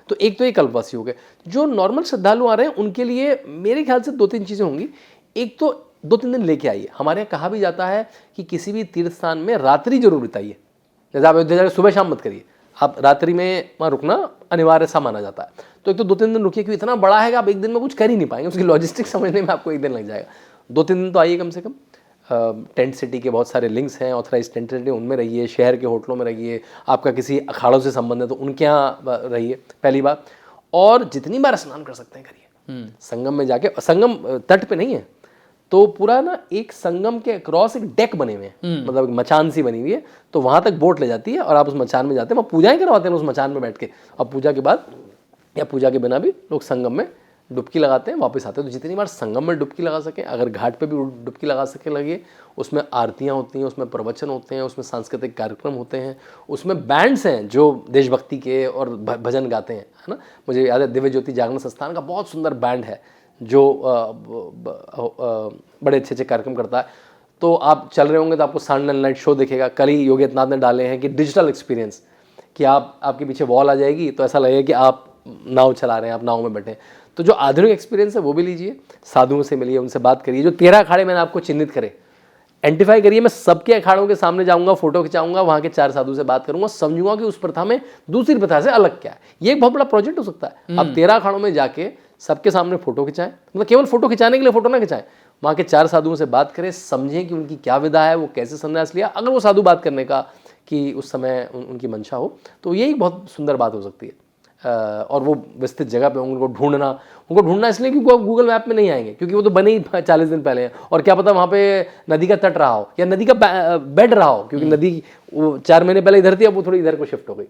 तो एक तो ये कल्पवासी हो गए। जो नॉर्मल श्रद्धालु आ रहे हैं उनके लिए मेरे ख्याल से 2-3 चीजें होंगी। एक तो 2-3 दिन लेके आइए। हमारे यहाँ कहा भी जाता है कि किसी भी तीर्थ स्थान में रात्रि जरूर बिताइए। जैसे आप अयोध्या जाकर सुबह शाम मत करिए, आप रात्रि में वहाँ रुकना अनिवार्य सा माना जाता है। तो एक तो 2-3 दिन रुकिए, क्योंकि इतना बड़ा है कि आप एक दिन में कुछ कर ही नहीं पाएंगे। उसकी लॉजिस्टिक्स समझने में आपको एक दिन लग जाएगा। 2-3 दिन तो आइए कम से कम। टेंट सिटी के बहुत सारे लिंक्स हैं, ऑथराइज टेंट सिटी, उनमें रहिए। शहर के होटलों में रहिए। आपका किसी अखाड़ों से संबंध है तो उनके यहाँ रहिए, पहली बात। और जितनी बार स्नान कर सकते हैं करिए। संगम में जाके, संगम तट पे नहीं है तो पूरा ना एक संगम के क्रॉस एक डेक बने हुए हैं, मतलब एक मचान सी बनी हुई है, तो वहां तक बोट ले जाती है और आप उस मचान में जाते हैं, वहाँ पूजाएं करवाते हैं उस मचान में बैठ के। अब पूजा के बाद या पूजा के बिना भी लोग संगम में डुबकी लगाते हैं, वापस आते हैं। तो जितनी बार संगम में डुबकी लगा सकें, अगर घाट पे भी डुबकी लगा सके लगे। उसमें आरतियाँ होती हैं, उसमें प्रवचन होते हैं, उसमें सांस्कृतिक कार्यक्रम होते हैं, उसमें बैंड्स हैं जो देशभक्ति के और भजन गाते हैं, है ना। मुझे याद है दिव्य ज्योति जागरण संस्थान का बहुत सुंदर बैंड है जो बड़े अच्छे अच्छे कार्यक्रम करता है। तो आप चल रहे होंगे तो आपको सैंडल नाइट शो दिखेगा। कल ही योगी आदित्यनाथ ने डाले हैं कि डिजिटल एक्सपीरियंस, कि आपके पीछे वॉल आ जाएगी तो ऐसा लगेगा कि आप नाव चला रहे हैं, आप नाव में बैठे हैं। तो जो आधुनिक एक्सपीरियंस है वो भी लीजिए, साधुओं से मिलिए, उनसे बात करिए। जो 13 अखाड़े मैंने आपको चिन्हित करे, आइडेंटिफाई करिए। मैं सबके अखाड़ों के सामने जाऊंगा, फोटो खिंचाऊंगा, वहाँ के 4 साधु से बात करूंगा, समझूंगा कि उस प्रथा में दूसरी प्रथा से अलग क्या है। ये एक बहुत बड़ा प्रोजेक्ट हो सकता है। आप 13 अखाड़ों में जाके सबके सामने फोटो खिंचाएं, मतलब केवल फोटो खिंचाने के लिए फोटो ना खिंचाएं, वहाँ के 4 साधुओं से बात करें, समझें कि उनकी क्या विधा है, वो कैसे संन्यास लिया, अगर वो साधु बात करने का कि उस समय उनकी मंशा हो, तो यही बहुत सुंदर बात हो सकती है। और वो विस्तृत जगह पे होंगे, उनको ढूंढना इसलिए क्योंकि वो गूगल मैप में नहीं आएंगे, क्योंकि वो तो बने ही 40 दिन पहले हैं। और क्या पता वहाँ पे नदी का तट रहा हो या नदी का बेड रहा हो, क्योंकि नदी वो 4 महीने पहले इधर थी, अब वो थोड़ी इधर को शिफ्ट हो गई।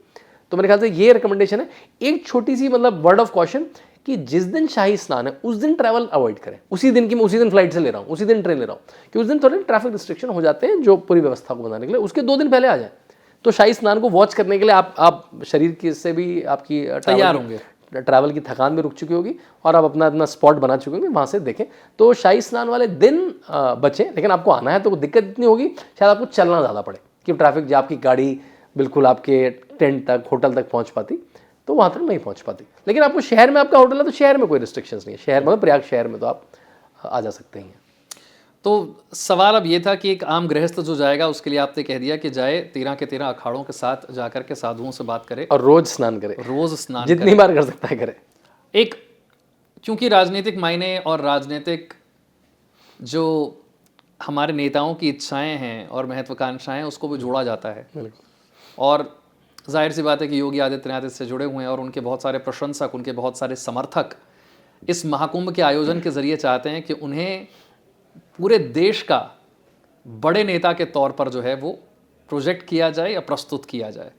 तो मेरे ख्याल से ये रिकमेंडेशन है। एक छोटी सी मतलब वर्ड ऑफ कॉशन कि जिस दिन शाही स्नान है उस दिन ट्रैवल अवॉइड करें। उसी दिन की मैं उसी दिन फ्लाइट से ले रहा हूँ, उसी दिन ट्रेन ले रहा हूँ, कि उस दिन थोड़े ट्रैफिक रिस्ट्रिक्शन हो जाते हैं जो पूरी व्यवस्था को बनाने के लिए। उसके 2 दिन पहले आ जाए तो शाही स्नान को वॉच करने के लिए आप शरीर की से भी आपकी तैयार होंगे, ट्रैवल की थकान भी रुक चुकी होगी और आप अपना स्पॉट बना चुके होंगे, वहाँ से देखें। तो शाही स्नान वाले दिन बचें, लेकिन आपको आना है तो दिक्कत इतनी होगी, शायद आपको चलना ज़्यादा पड़े कि ट्रैफिक जब आपकी गाड़ी बिल्कुल आपके टेंट तक, होटल तक पहुँच पाती, तो वहाँ तक नहीं पहुँच पाती। लेकिन आपको शहर में आपका होटल है तो शहर में कोई रिस्ट्रिक्शंस नहीं है। शहर मतलब प्रयाग शहर में तो आप आ जा सकते हैं। तो सवाल अब ये था कि एक आम गृहस्थ जो जाएगा उसके लिए आपने कह दिया कि जाए 13 के 13 अखाड़ों के साथ जाकर के साधुओं से बात करे और रोज स्नान करे, रोज स्नान जितनी बार कर सकता है करे। एक क्योंकि राजनीतिक मायने और राजनीतिक जो हमारे नेताओं की इच्छाएं हैं और महत्वाकांक्षाएं हैं उसको भी जोड़ा जाता है। और जाहिर सी बात है कि योगी आदित्यनाथ इससे जुड़े हुए हैं और उनके बहुत सारे प्रशंसक, उनके बहुत सारे समर्थक इस महाकुंभ के आयोजन के जरिए चाहते हैं कि उन्हें पूरे देश का बड़े नेता के तौर पर जो है वो प्रोजेक्ट किया जाए या प्रस्तुत किया जाए।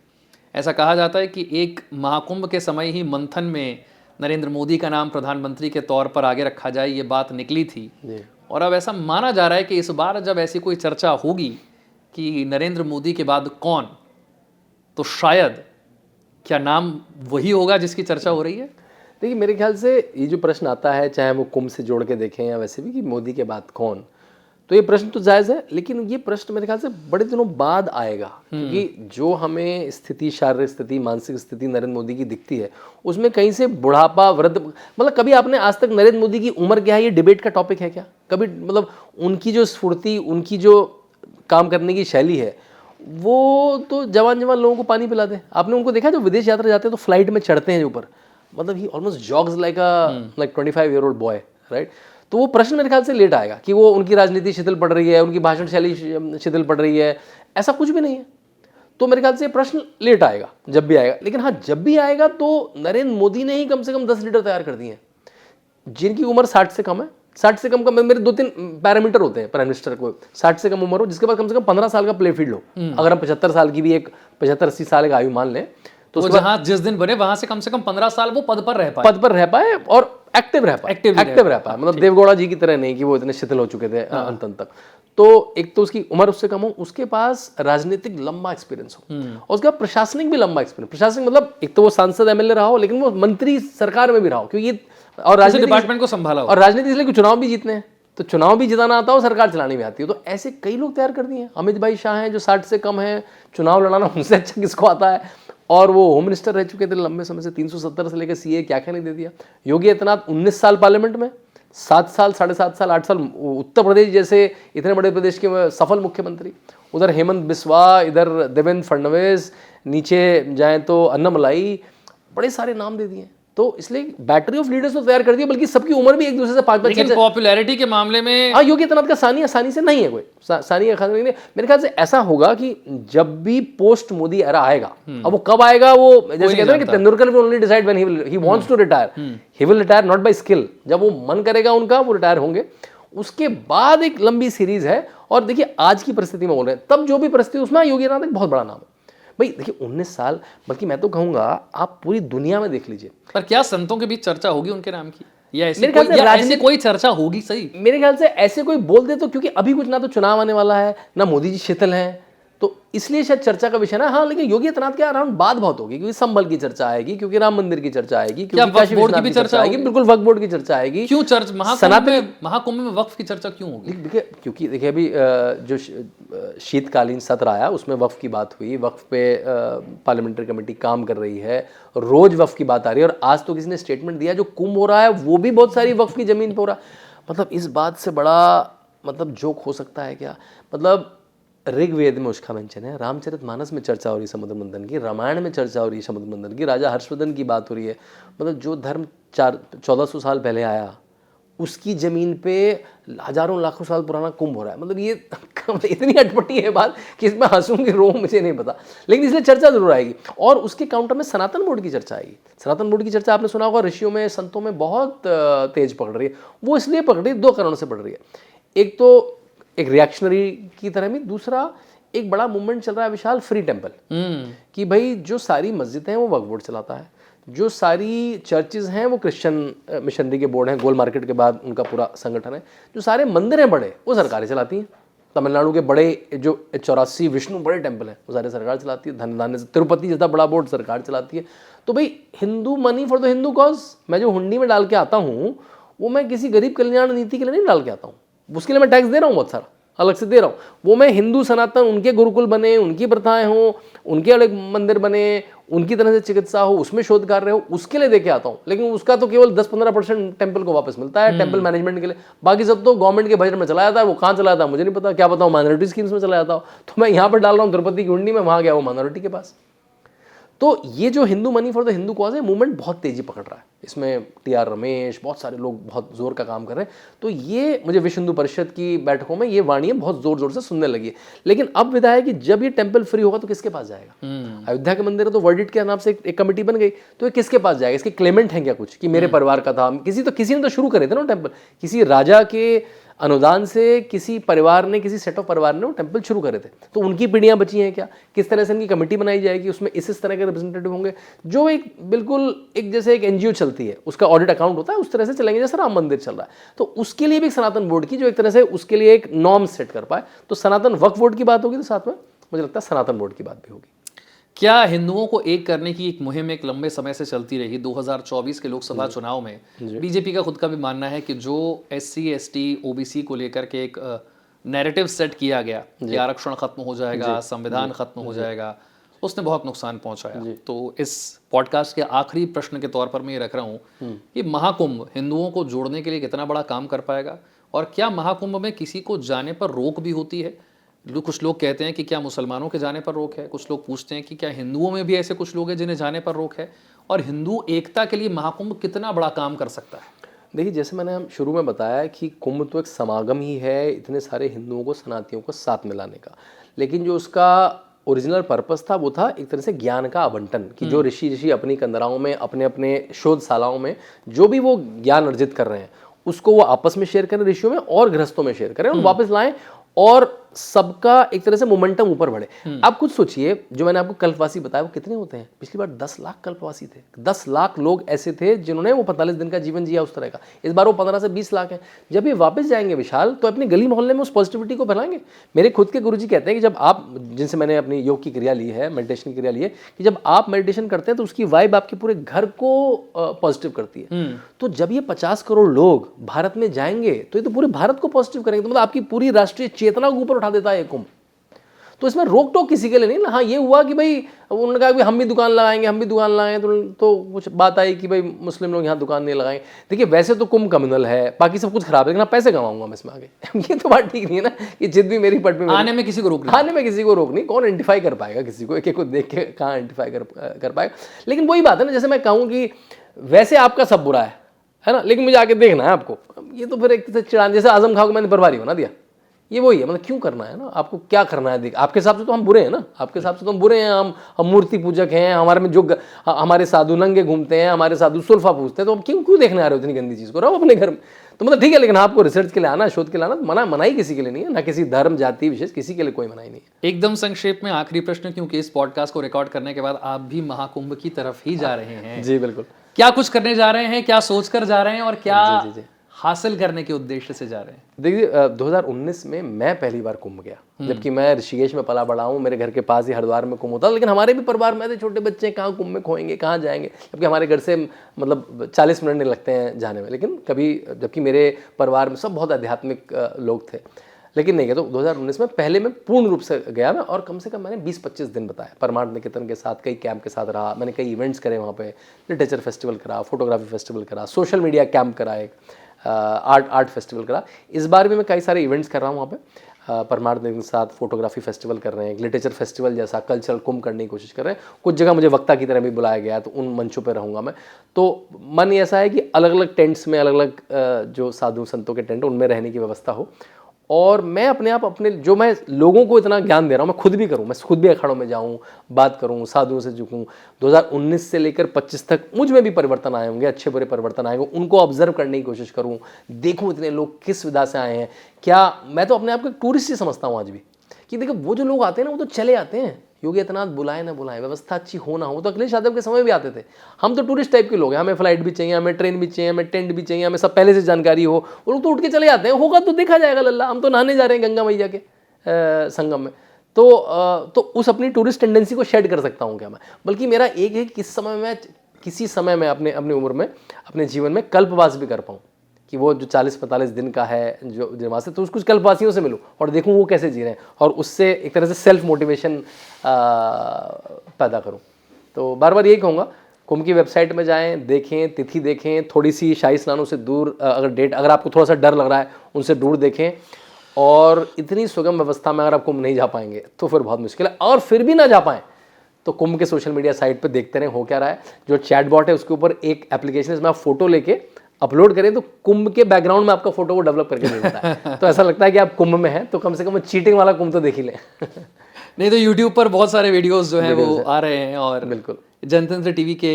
ऐसा कहा जाता है कि एक महाकुंभ के समय ही मंथन में नरेंद्र मोदी का नाम प्रधानमंत्री के तौर पर आगे रखा जाए, ये बात निकली थी। और अब ऐसा माना जा रहा है कि इस बार जब ऐसी कोई चर्चा होगी कि नरेंद्र मोदी के बाद कौन, तो शायद क्या नाम वही होगा जिसकी चर्चा हो रही है। देखिए मेरे ख्याल से ये जो प्रश्न आता है, चाहे वो कुंभ से जोड़ के देखें या वैसे भी कि मोदी के बाद कौन, तो ये प्रश्न तो जायज़ है, लेकिन ये प्रश्न मेरे ख्याल से बड़े दिनों बाद आएगा, क्योंकि जो हमें स्थिति, शारीरिक स्थिति, मानसिक स्थिति नरेंद्र मोदी की दिखती है, उसमें कहीं से बुढ़ापा, वृद्ध, मतलब कभी आपने आज तक नरेंद्र मोदी की उम्र क्या है ये डिबेट का टॉपिक है क्या? कभी मतलब उनकी जो स्फूर्ति, उनकी जो काम करने की शैली है, वो तो जवान जवान लोगों को पानी पिला दे। आपने उनको देखा जो विदेश यात्रा जाते हैं तो फ्लाइट में चढ़ते हैं ऊपर, मतलब he almost jogs like a 25-year-old boy, right? तो वो प्रश्न मेरे ख्याल से लेट आएगा कि वो उनकी राजनीति शिथिल पड़ रही है, उनकी भाषण शैली शिथिल पड़ रही है, ऐसा कुछ भी नहीं है। तो मेरे ख्याल से प्रश्न लेट आएगा, जब भी आएगा। लेकिन हाँ, जब भी आएगा तो नरेंद्र मोदी ने ही कम से कम 10 लीडर तैयार कर दिए हैं जिनकी उम्र 60 से कम है। 60 से कम का मेरे 2-3 पैरामीटर होते हैं प्राइम मिनिस्टर को। 60 से कम उम्र हो, जिसके पास कम से कम 15 साल का प्ले फील्ड हो। अगर हम 75 साल की भी एक 75-80 साल का आयु मान लें तो वो जहां जिस दिन बने वहां से कम 15 साल वो पद पर रह पाए और एक्टिव रह पाए, मतलब देवगौड़ा जी की तरह नहीं कि वो इतने शिथिल हो चुके थे अंत तक। तो एक तो उसकी उम्र उससे कम हो, उसके पास राजनीतिक लंबा एक्सपीरियंस हो, और उसका प्रशासनिक भी लंबा एक्सपीरियंस। प्रशासनिक मतलब एक तो वो सांसद एमएलए रहा हो, लेकिन वो मंत्री सरकार में भी रहा हो, क्योंकि और राजनीति डिपार्टमेंट को संभाला हो। और राजनीति इसलिए कि चुनाव भी जीतने हैं, तो चुनाव भी जिताना आता हो, सरकार चलानी भी आती है। तो ऐसे कई लोग तैयार कर दिए हैं। अमित भाई शाह हैं जो 60 से कम है, चुनाव लड़ाना उनसे अच्छा किसको आता है, और वो होम मिनिस्टर रह चुके थे लंबे समय से, 370 से लेकर सीए क्या क्या नहीं दे दिया। योगी आदित्यनाथ 19 साल पार्लियामेंट में, 7 साल, 7.5 साल, 8 साल उत्तर प्रदेश जैसे इतने बड़े प्रदेश के सफल मुख्यमंत्री। उधर हेमंत बिस्वा, इधर देवेंद्र फडणवीस, नीचे जाएं तो अन्नामलाई, बड़े सारे नाम दे दिए। तो इसलिए बैटरी ऑफ लीडर्स तो तैयार कर दिए, बल्कि सबकी उम्र भी एक दूसरे से 5-5 लेकिन पॉपुलैरिटी के मामले में हाँ, योगी आदित्यनाथ का आसानी से नहीं है कोई सानी खानी नहीं। मेरे ख्याल से ऐसा होगा कि जब भी पोस्ट मोदी एरा आएगा, अब वो कब आएगा, वो जैसे कहते हैं कि Tendulkar will only decide when he wants to retire, he will retire not by skill. जब वो मन करेगा उनका, वो रिटायर होंगे। उसके बाद एक लंबी सीरीज है। और देखिए आज की परिस्थिति में बोल रहे हैं, तब जो भी परिस्थिति उसमें योगी आदित्यनाथ एक बहुत बड़ा नाम है भाई। देखिए 19 साल, बल्कि मैं तो कहूंगा आप पूरी दुनिया में देख लीजिए। पर क्या संतों के बीच चर्चा होगी उनके नाम की, या ऐसे कोई चर्चा होगी? सही, मेरे ख्याल से ऐसे कोई बोल दे तो, क्योंकि अभी कुछ ना तो चुनाव आने वाला है, ना मोदी जी शिथिल हैं, तो इसलिए शायद चर्चा का विषय ना। हाँ, लेकिन योगी आदित्यनाथ के अराउंड बात बहुत होगी, क्योंकि संभल की चर्चा आएगी, क्योंकि राम मंदिर की चर्चा आएगी, क्योंकि वक्फ बोर्ड की भी चर्चा आएगी। बिल्कुल, वक्फ बोर्ड की चर्चा आएगी। क्यों महाकुंभ में वक्फ की चर्चा क्यों होगी? देखिए, क्योंकि देखिए अभी जो शीतकालीन सत्र आया उसमें वक्फ की बात हुई, वक्फ पे पार्लियामेंट्री कमेटी काम कर रही है, रोज वक्फ की बात आ रही है। और आज तो किसी ने स्टेटमेंट दिया जो कुंभ हो रहा है वो भी बहुत सारी वक्फ की जमीन पे हो रहा है। मतलब इस बात से बड़ा मतलब जोक हो सकता है क्या? मतलब ऋग्वेद में उसका मेंशन है, रामचरितमानस में चर्चा हो रही है समुद्र मंथन की, रामायण में चर्चा हो रही है समुद्र मंथन की, राजा हर्षवर्धन की बात हो रही है। मतलब जो धर्म 1400 साल पहले आया उसकी ज़मीन पे हजारों लाखों साल पुराना कुंभ हो रहा है। मतलब ये इतनी अटपटी है बात कि इसमें हंसूंगी रो, मुझे नहीं पता, लेकिन इसलिए चर्चा जरूर आएगी। और उसके काउंटर में सनातन बोर्ड की चर्चा आएगी। सनातन बोर्ड की चर्चा आपने सुना होगा ऋषियों में, संतों में बहुत तेज पकड़ रही है। वो इसलिए पकड़ रही है, 2 कारणों से पकड़ रही है। एक तो एक रिएक्शनरी की तरह में, दूसरा एक बड़ा मूवमेंट चल रहा है विशाल, फ्री टेम्पल, कि भाई जो सारी मस्जिदें हैं वो वक्फ बोर्ड चलाता है, जो सारी चर्चेज हैं वो क्रिश्चियन मिशनरी के बोर्ड हैं, गोल मार्केट के बाद उनका पूरा संगठन है, जो सारे मंदिर हैं बड़े वो सरकारें चलाती हैं। तमिलनाडु के बड़े जो 84 विष्णु बड़े टेम्पल हैं वो सारे सरकार चलाती है। धन से तिरुपति जैसा बड़ा बोर्ड सरकार चलाती है। तो भाई Hindu money for the Hindu cause, मैं जो हुंडी में डाल के आता हूँ वो मैं किसी गरीब कल्याण नीति के लिए नहीं डाल के आता हूँ, उसके लिए मैं टैक्स दे रहा हूँ, बहुत सारा अलग से दे रहा हूँ। वो मैं हिंदू सनातन, उनके गुरुकुल बने, उनकी प्रथाएं हों, उनके अलग मंदिर बने, उनकी तरह से चिकित्सा हो, उसमें शोध कार्य हो, उसके लिए देके आता हूँ। लेकिन उसका तो केवल 10-15% टेम्पल को वापस मिलता है, टेम्पल मैनेजमेंट के लिए। बाकी सब तो गवर्नमेंट के बजट में चला जाता है। वो कहाँ चला जाता है मुझे नहीं पता, क्या बताऊँ, माइनॉरिटी स्कीम्स में चला जाता हो। तो मैं यहाँ पर डाल रहा हूँ तिरुपति की हुंडी में, वहाँ गया वो माइनॉरिटी के पास। तो ये जो Hindu money for the Hindu cause है, मूवमेंट बहुत तेजी पकड़ रहा है। इसमें टीआर रमेश, बहुत सारे लोग बहुत जोर का काम कर रहे हैं। तो ये मुझे विश्व हिंदू परिषद की बैठकों में ये वाणियां बहुत जोर जोर से सुनने लगी है। लेकिन अब विदा है कि जब ये टेम्पल फ्री होगा तो किसके पास जाएगा? अयोध्या के मंदिर है तो वर्डिट के नाम से एक कमेटी बन गई, तो ये किसके पास जाएगा? इसके क्लेमेंट हैं क्या कुछ कि मेरे परिवार का था? किसी ने तो शुरू करे थे ना टेम्पल, किसी राजा के अनुदान से किसी परिवार ने, किसी सेट ऑफ परिवार ने वो टेम्पल शुरू करे थे। तो उनकी पीढ़ियां बची हैं क्या? किस तरह से इनकी कमेटी बनाई जाएगी? उसमें इस तरह के रिप्रेजेंटेटिव होंगे जो एक बिल्कुल एक जैसे एक एनजीओ चलती है, उसका ऑडिट अकाउंट होता है, उस तरह से चलेंगे जैसे राम मंदिर चल रहा है। तो उसके लिए भी एक सनातन बोर्ड की जो एक तरह से उसके लिए एक नॉर्म सेट कर पाए। तो सनातन वक्फ बोर्ड की बात होगी, तो साथ में मुझे लगता है सनातन बोर्ड की बात भी होगी। क्या हिंदुओं को एक करने की एक मुहिम एक लंबे समय से चलती रही? 2024 के लोकसभा चुनाव में बीजेपी का खुद का भी मानना है कि जो SC ST OBC को लेकर के एक नैरेटिव सेट किया गया कि आरक्षण खत्म हो जाएगा, संविधान खत्म हो जाएगा, उसने बहुत नुकसान पहुंचाया। तो इस पॉडकास्ट के आखिरी प्रश्न के तौर पर मैं ये रख रहा हूँ कि महाकुंभ हिंदुओं को जोड़ने के लिए कितना बड़ा काम कर पाएगा, और क्या महाकुंभ में किसी को जाने पर रोक भी होती है? कुछ लोग कहते हैं कि क्या मुसलमानों के जाने पर रोक है, कुछ लोग पूछते हैं कि क्या हिंदुओं में भी ऐसे कुछ लोग हैं जिन्हें जाने पर रोक है, और हिंदू एकता के लिए महाकुंभ कितना बड़ा काम कर सकता है? देखिए, जैसे मैंने हम शुरू में बताया कि कुंभ तो एक समागम ही है इतने सारे हिंदुओं को, सनातनियों को साथ मिलाने का, लेकिन जो उसका ओरिजिनल पर्पस था वो था एक तरह से ज्ञान का आवंटन, कि जो ऋषि अपनी कंदराओं में, अपने अपने शोधशालाओं में जो भी वो ज्ञान अर्जित कर रहे हैं उसको वो आपस में शेयर करें, ऋषियों में और गृहस्थों में शेयर करें और वापस लाएं, और सबका एक तरह से मोमेंटम ऊपर बढ़े। आप खुद सोचिए, जो मैंने आपको कल्पवासी बताया वो कितने होते हैं? पिछली बार 10 लाख कल्पवासी थे। 10 लाख लोग ऐसे थे जिन्होंने वो 45 दिन का जीवन जिया उस तरह का। इस बार वो 15 से 20 लाख हैं। जब ये वापस जाएंगे विशाल, तो अपनी गली मोहल्ले में उस पॉजिटिविटी को फैलाएंगे। मेरे खुद के गुरुजी कहते हैं कि जब आप, जिनसे मैंने अपनी योग की क्रिया ली है, मेडिटेशन की क्रिया ली है, कि जब आप मेडिटेशन करते हैं तो उसकी वाइब आपके पूरे घर को पॉजिटिव करती है। तो जब ये 50 करोड़ लोग भारत में जाएंगे तो ये तो पूरे भारत को पॉजिटिव करेंगे। तो मतलब आपकी पूरी राष्ट्रीय चेतना को ऊपर उठा देता है ये कुंभ। तो इसमें रोक टोक किसी के लिए नहीं ना। हाँ, ये हुआ कि भाई उन्होंने कहा कि हम भी दुकान लगाएंगे, हम भी दुकान लगाएंगे, तो कुछ बात आई कि भाई मुस्लिम लोग यहाँ दुकान नहीं लगाएंगे। देखिए, वैसे तो कुंभ कम्युनल है, बाकी सब कुछ खराब है, लेकिन आप पैसे कमाऊंगा मैं इसमें आगे ये तो बात ठीक नहीं है ना, कि जिद भी मेरी पट में, आने में किसी को रोक नहीं, आने में किसी को रोक नहीं। कौन आइडेंटिफाई कर पाएगा किसी को? एक एक को देख के कहाँ आइडेंटिफाई कर पाएगा? लेकिन वही बात है ना, जैसे मैं कहूँ कि वैसे आपका सब बुरा है ना, लेकिन मुझे आके देखना है आपको, ये तो फिर एक तरह से चिढ़ान, जैसे आजम खां को मैंने बर्बारी बना दिया, ये वही है। मतलब क्यों करना है ना, आपको क्या करना है? देख, आपके हिसाब से तो हम बुरे हैं ना, आपके हिसाब से तो हम बुरे हैं, हम मूर्ति पूजक हैं, हमारे में जो हमारे साधु नंगे घूमते हैं, हमारे साधु सुल्फा पूछते हैं, तो हम क्यों देखने आ रहे हो इतनी गंदी चीज़ को? रहो अपने घर में। तो मतलब ठीक है, लेकिन आपको रिसर्च के लिए आना, शोध के लिए आना, मनाही किसी के लिए नहीं है ना, किसी धर्म जाति विशेष किसी के लिए कोई मनाही नहीं है। एकदम संक्षेप में आखिरी प्रश्न, क्योंकि इस पॉडकास्ट को रिकॉर्ड करने के बाद आप भी महाकुंभ की तरफ ही जा रहे हैं। जी बिल्कुल। क्या कुछ करने जा रहे हैं, क्या सोचकर जा रहे हैं, और क्या हासिल करने के उद्देश्य से जा रहे हैं? देखिए, 2019 में मैं पहली बार कुंभ गया, जबकि मैं ऋषिकेश में पला बड़ा हूँ, मेरे घर के पास ही हरिद्वार में कुंभ होता, लेकिन हमारे भी परिवार में छोटे बच्चे कहाँ कुंभ में खोएंगे, कहाँ जाएंगे, जबकि हमारे घर से मतलब 40 मिनट नहीं लगते हैं जाने में। लेकिन कभी, जबकि मेरे परिवार में सब बहुत आध्यात्मिक लोग थे, लेकिन नहीं गया। तो 2019 में पहले मैं पूर्ण रूप से गया मैं, और कम से कम मैंने 20-25 दिन बताया परमार्थ निकेतन के साथ, कई कैंप के साथ रहा। मैंने कई इवेंट्स करे वहाँ पे, लिटरेचर फेस्टिवल करा, फोटोग्राफी फेस्टिवल करा, सोशल मीडिया कैंप करा, एक आर्ट फेस्टिवल करा। इस बार भी मैं कई सारे इवेंट्स कर रहा हूँ वहाँ पे, परमार्थ निकेतन के साथ फोटोग्राफी फेस्टिवल कर रहे हैं, एक लिटरेचर फेस्टिवल जैसा कल्चरल कुंभ करने की कोशिश कर रहे हैं। कुछ जगह मुझे वक्ता की तरह भी बुलाया गया, तो उन मंचों पर रहूँगा मैं। तो मन ऐसा है कि अलग अलग टेंट्स में, अलग अलग जो साधु संतों के टेंट, उनमें रहने की व्यवस्था हो, और मैं अपने आप, अपने जो मैं लोगों को इतना ज्ञान दे रहा हूँ, मैं खुद भी करूँ, मैं खुद भी अखाड़ों में जाऊँ, बात करूँ, साधुओं से जुड़ूँ। 2019 से लेकर 25 तक मुझ में भी परिवर्तन आए होंगे, अच्छे बुरे परिवर्तन आए होंगे, उनको ऑब्जर्व करने की कोशिश करूँ, देखूँ इतने लोग किस विधा से आए हैं। क्या मैं तो अपने आप को टूरिस्ट ही समझता हूँ आज भी, कि देखो वो जो लोग आते हैं ना, वो तो चले आते हैं, योगी आदित्यनाथ बुलाए ना बुलाए, व्यवस्था अच्छी हो ना हो, तो अखिलेश यादव के समय भी आते थे। हम तो टूरिस्ट टाइप के लोग हैं, हमें फ्लाइट भी चाहिए, हमें ट्रेन भी चाहिए, हमें टेंट भी चाहिए, हमें सब पहले से जानकारी हो। वो लोग तो उठ के चले जाते हैं, होगा तो देखा जाएगा लल्ला। हम तो नहाने जा रहे हैं गंगा मैया के संगम में, तो उस अपनी टूरिस्ट टेंडेंसी को शेड कर सकता हूँ क्या मैं? बल्कि मेरा एक है, किसी समय में अपनी उम्र में, अपने जीवन में कल्पवास भी कर पाऊँ, कि वो जो 40-45 दिन का है जो जनवास है, तो कुछ कल्पवासियों से मिलूं और देखूं वो कैसे जी रहे हैं, और उससे एक तरह से सेल्फ मोटिवेशन पैदा करूं। तो बार बार यही कहूँगा, कुंभ की वेबसाइट में जाएं, देखें, तिथि देखें, थोड़ी सी शाही स्नानों से दूर, अगर आपको थोड़ा सा डर लग रहा है, उनसे दूर देखें। और इतनी सुगम व्यवस्था में अगर आप कुंभ नहीं जा पाएंगे तो फिर बहुत मुश्किल है, और फिर भी ना जा पाएँ तो कुंभ के सोशल मीडिया साइट पे देखते रहें हो क्या रहा है। जो चैटबॉट है उसके ऊपर एक एप्लीकेशन है, इसमें आप फोटो लेके अपलोड करें तो कुंभ के बैकग्राउंड में आपका फोटो को डेवलप करके दे देता है। तो ऐसा लगता है कि आप कुंभ में हैं, तो कम से कम चीटिंग वाला कुंभ तो देख ही लें। नहीं तो यूट्यूब पर बहुत सारे वीडियोस जो हैं वो आ रहे हैं, और बिल्कुल जनतंत्र टीवी के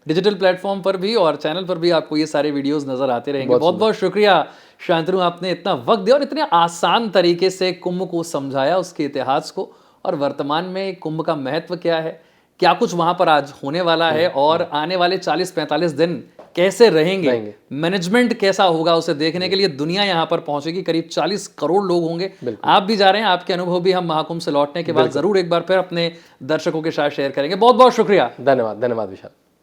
डिजिटल प्लेटफॉर्म पर भी और चैनल पर भी आपको ये सारे वीडियोस नजर आते रहेंगे। बहुत बहुत शुक्रिया शांतनु, आपने इतना वक्त दिया और इतने आसान तरीके से कुंभ को समझाया, उसके इतिहास को, और वर्तमान में कुंभ का महत्व क्या है, क्या कुछ वहां पर आज होने वाला है, और आने वाले 40-45 दिन कैसे रहेंगे, मैनेजमेंट कैसा होगा, उसे देखने के लिए दुनिया यहाँ पर पहुंचेगी। करीब 40 करोड़ लोग होंगे। आप भी जा रहे हैं, आपके अनुभव भी हम महाकुंभ से लौटने के बाद जरूर एक बार फिर अपने दर्शकों के साथ शेयर करेंगे। बहुत बहुत शुक्रिया। धन्यवाद विशाल।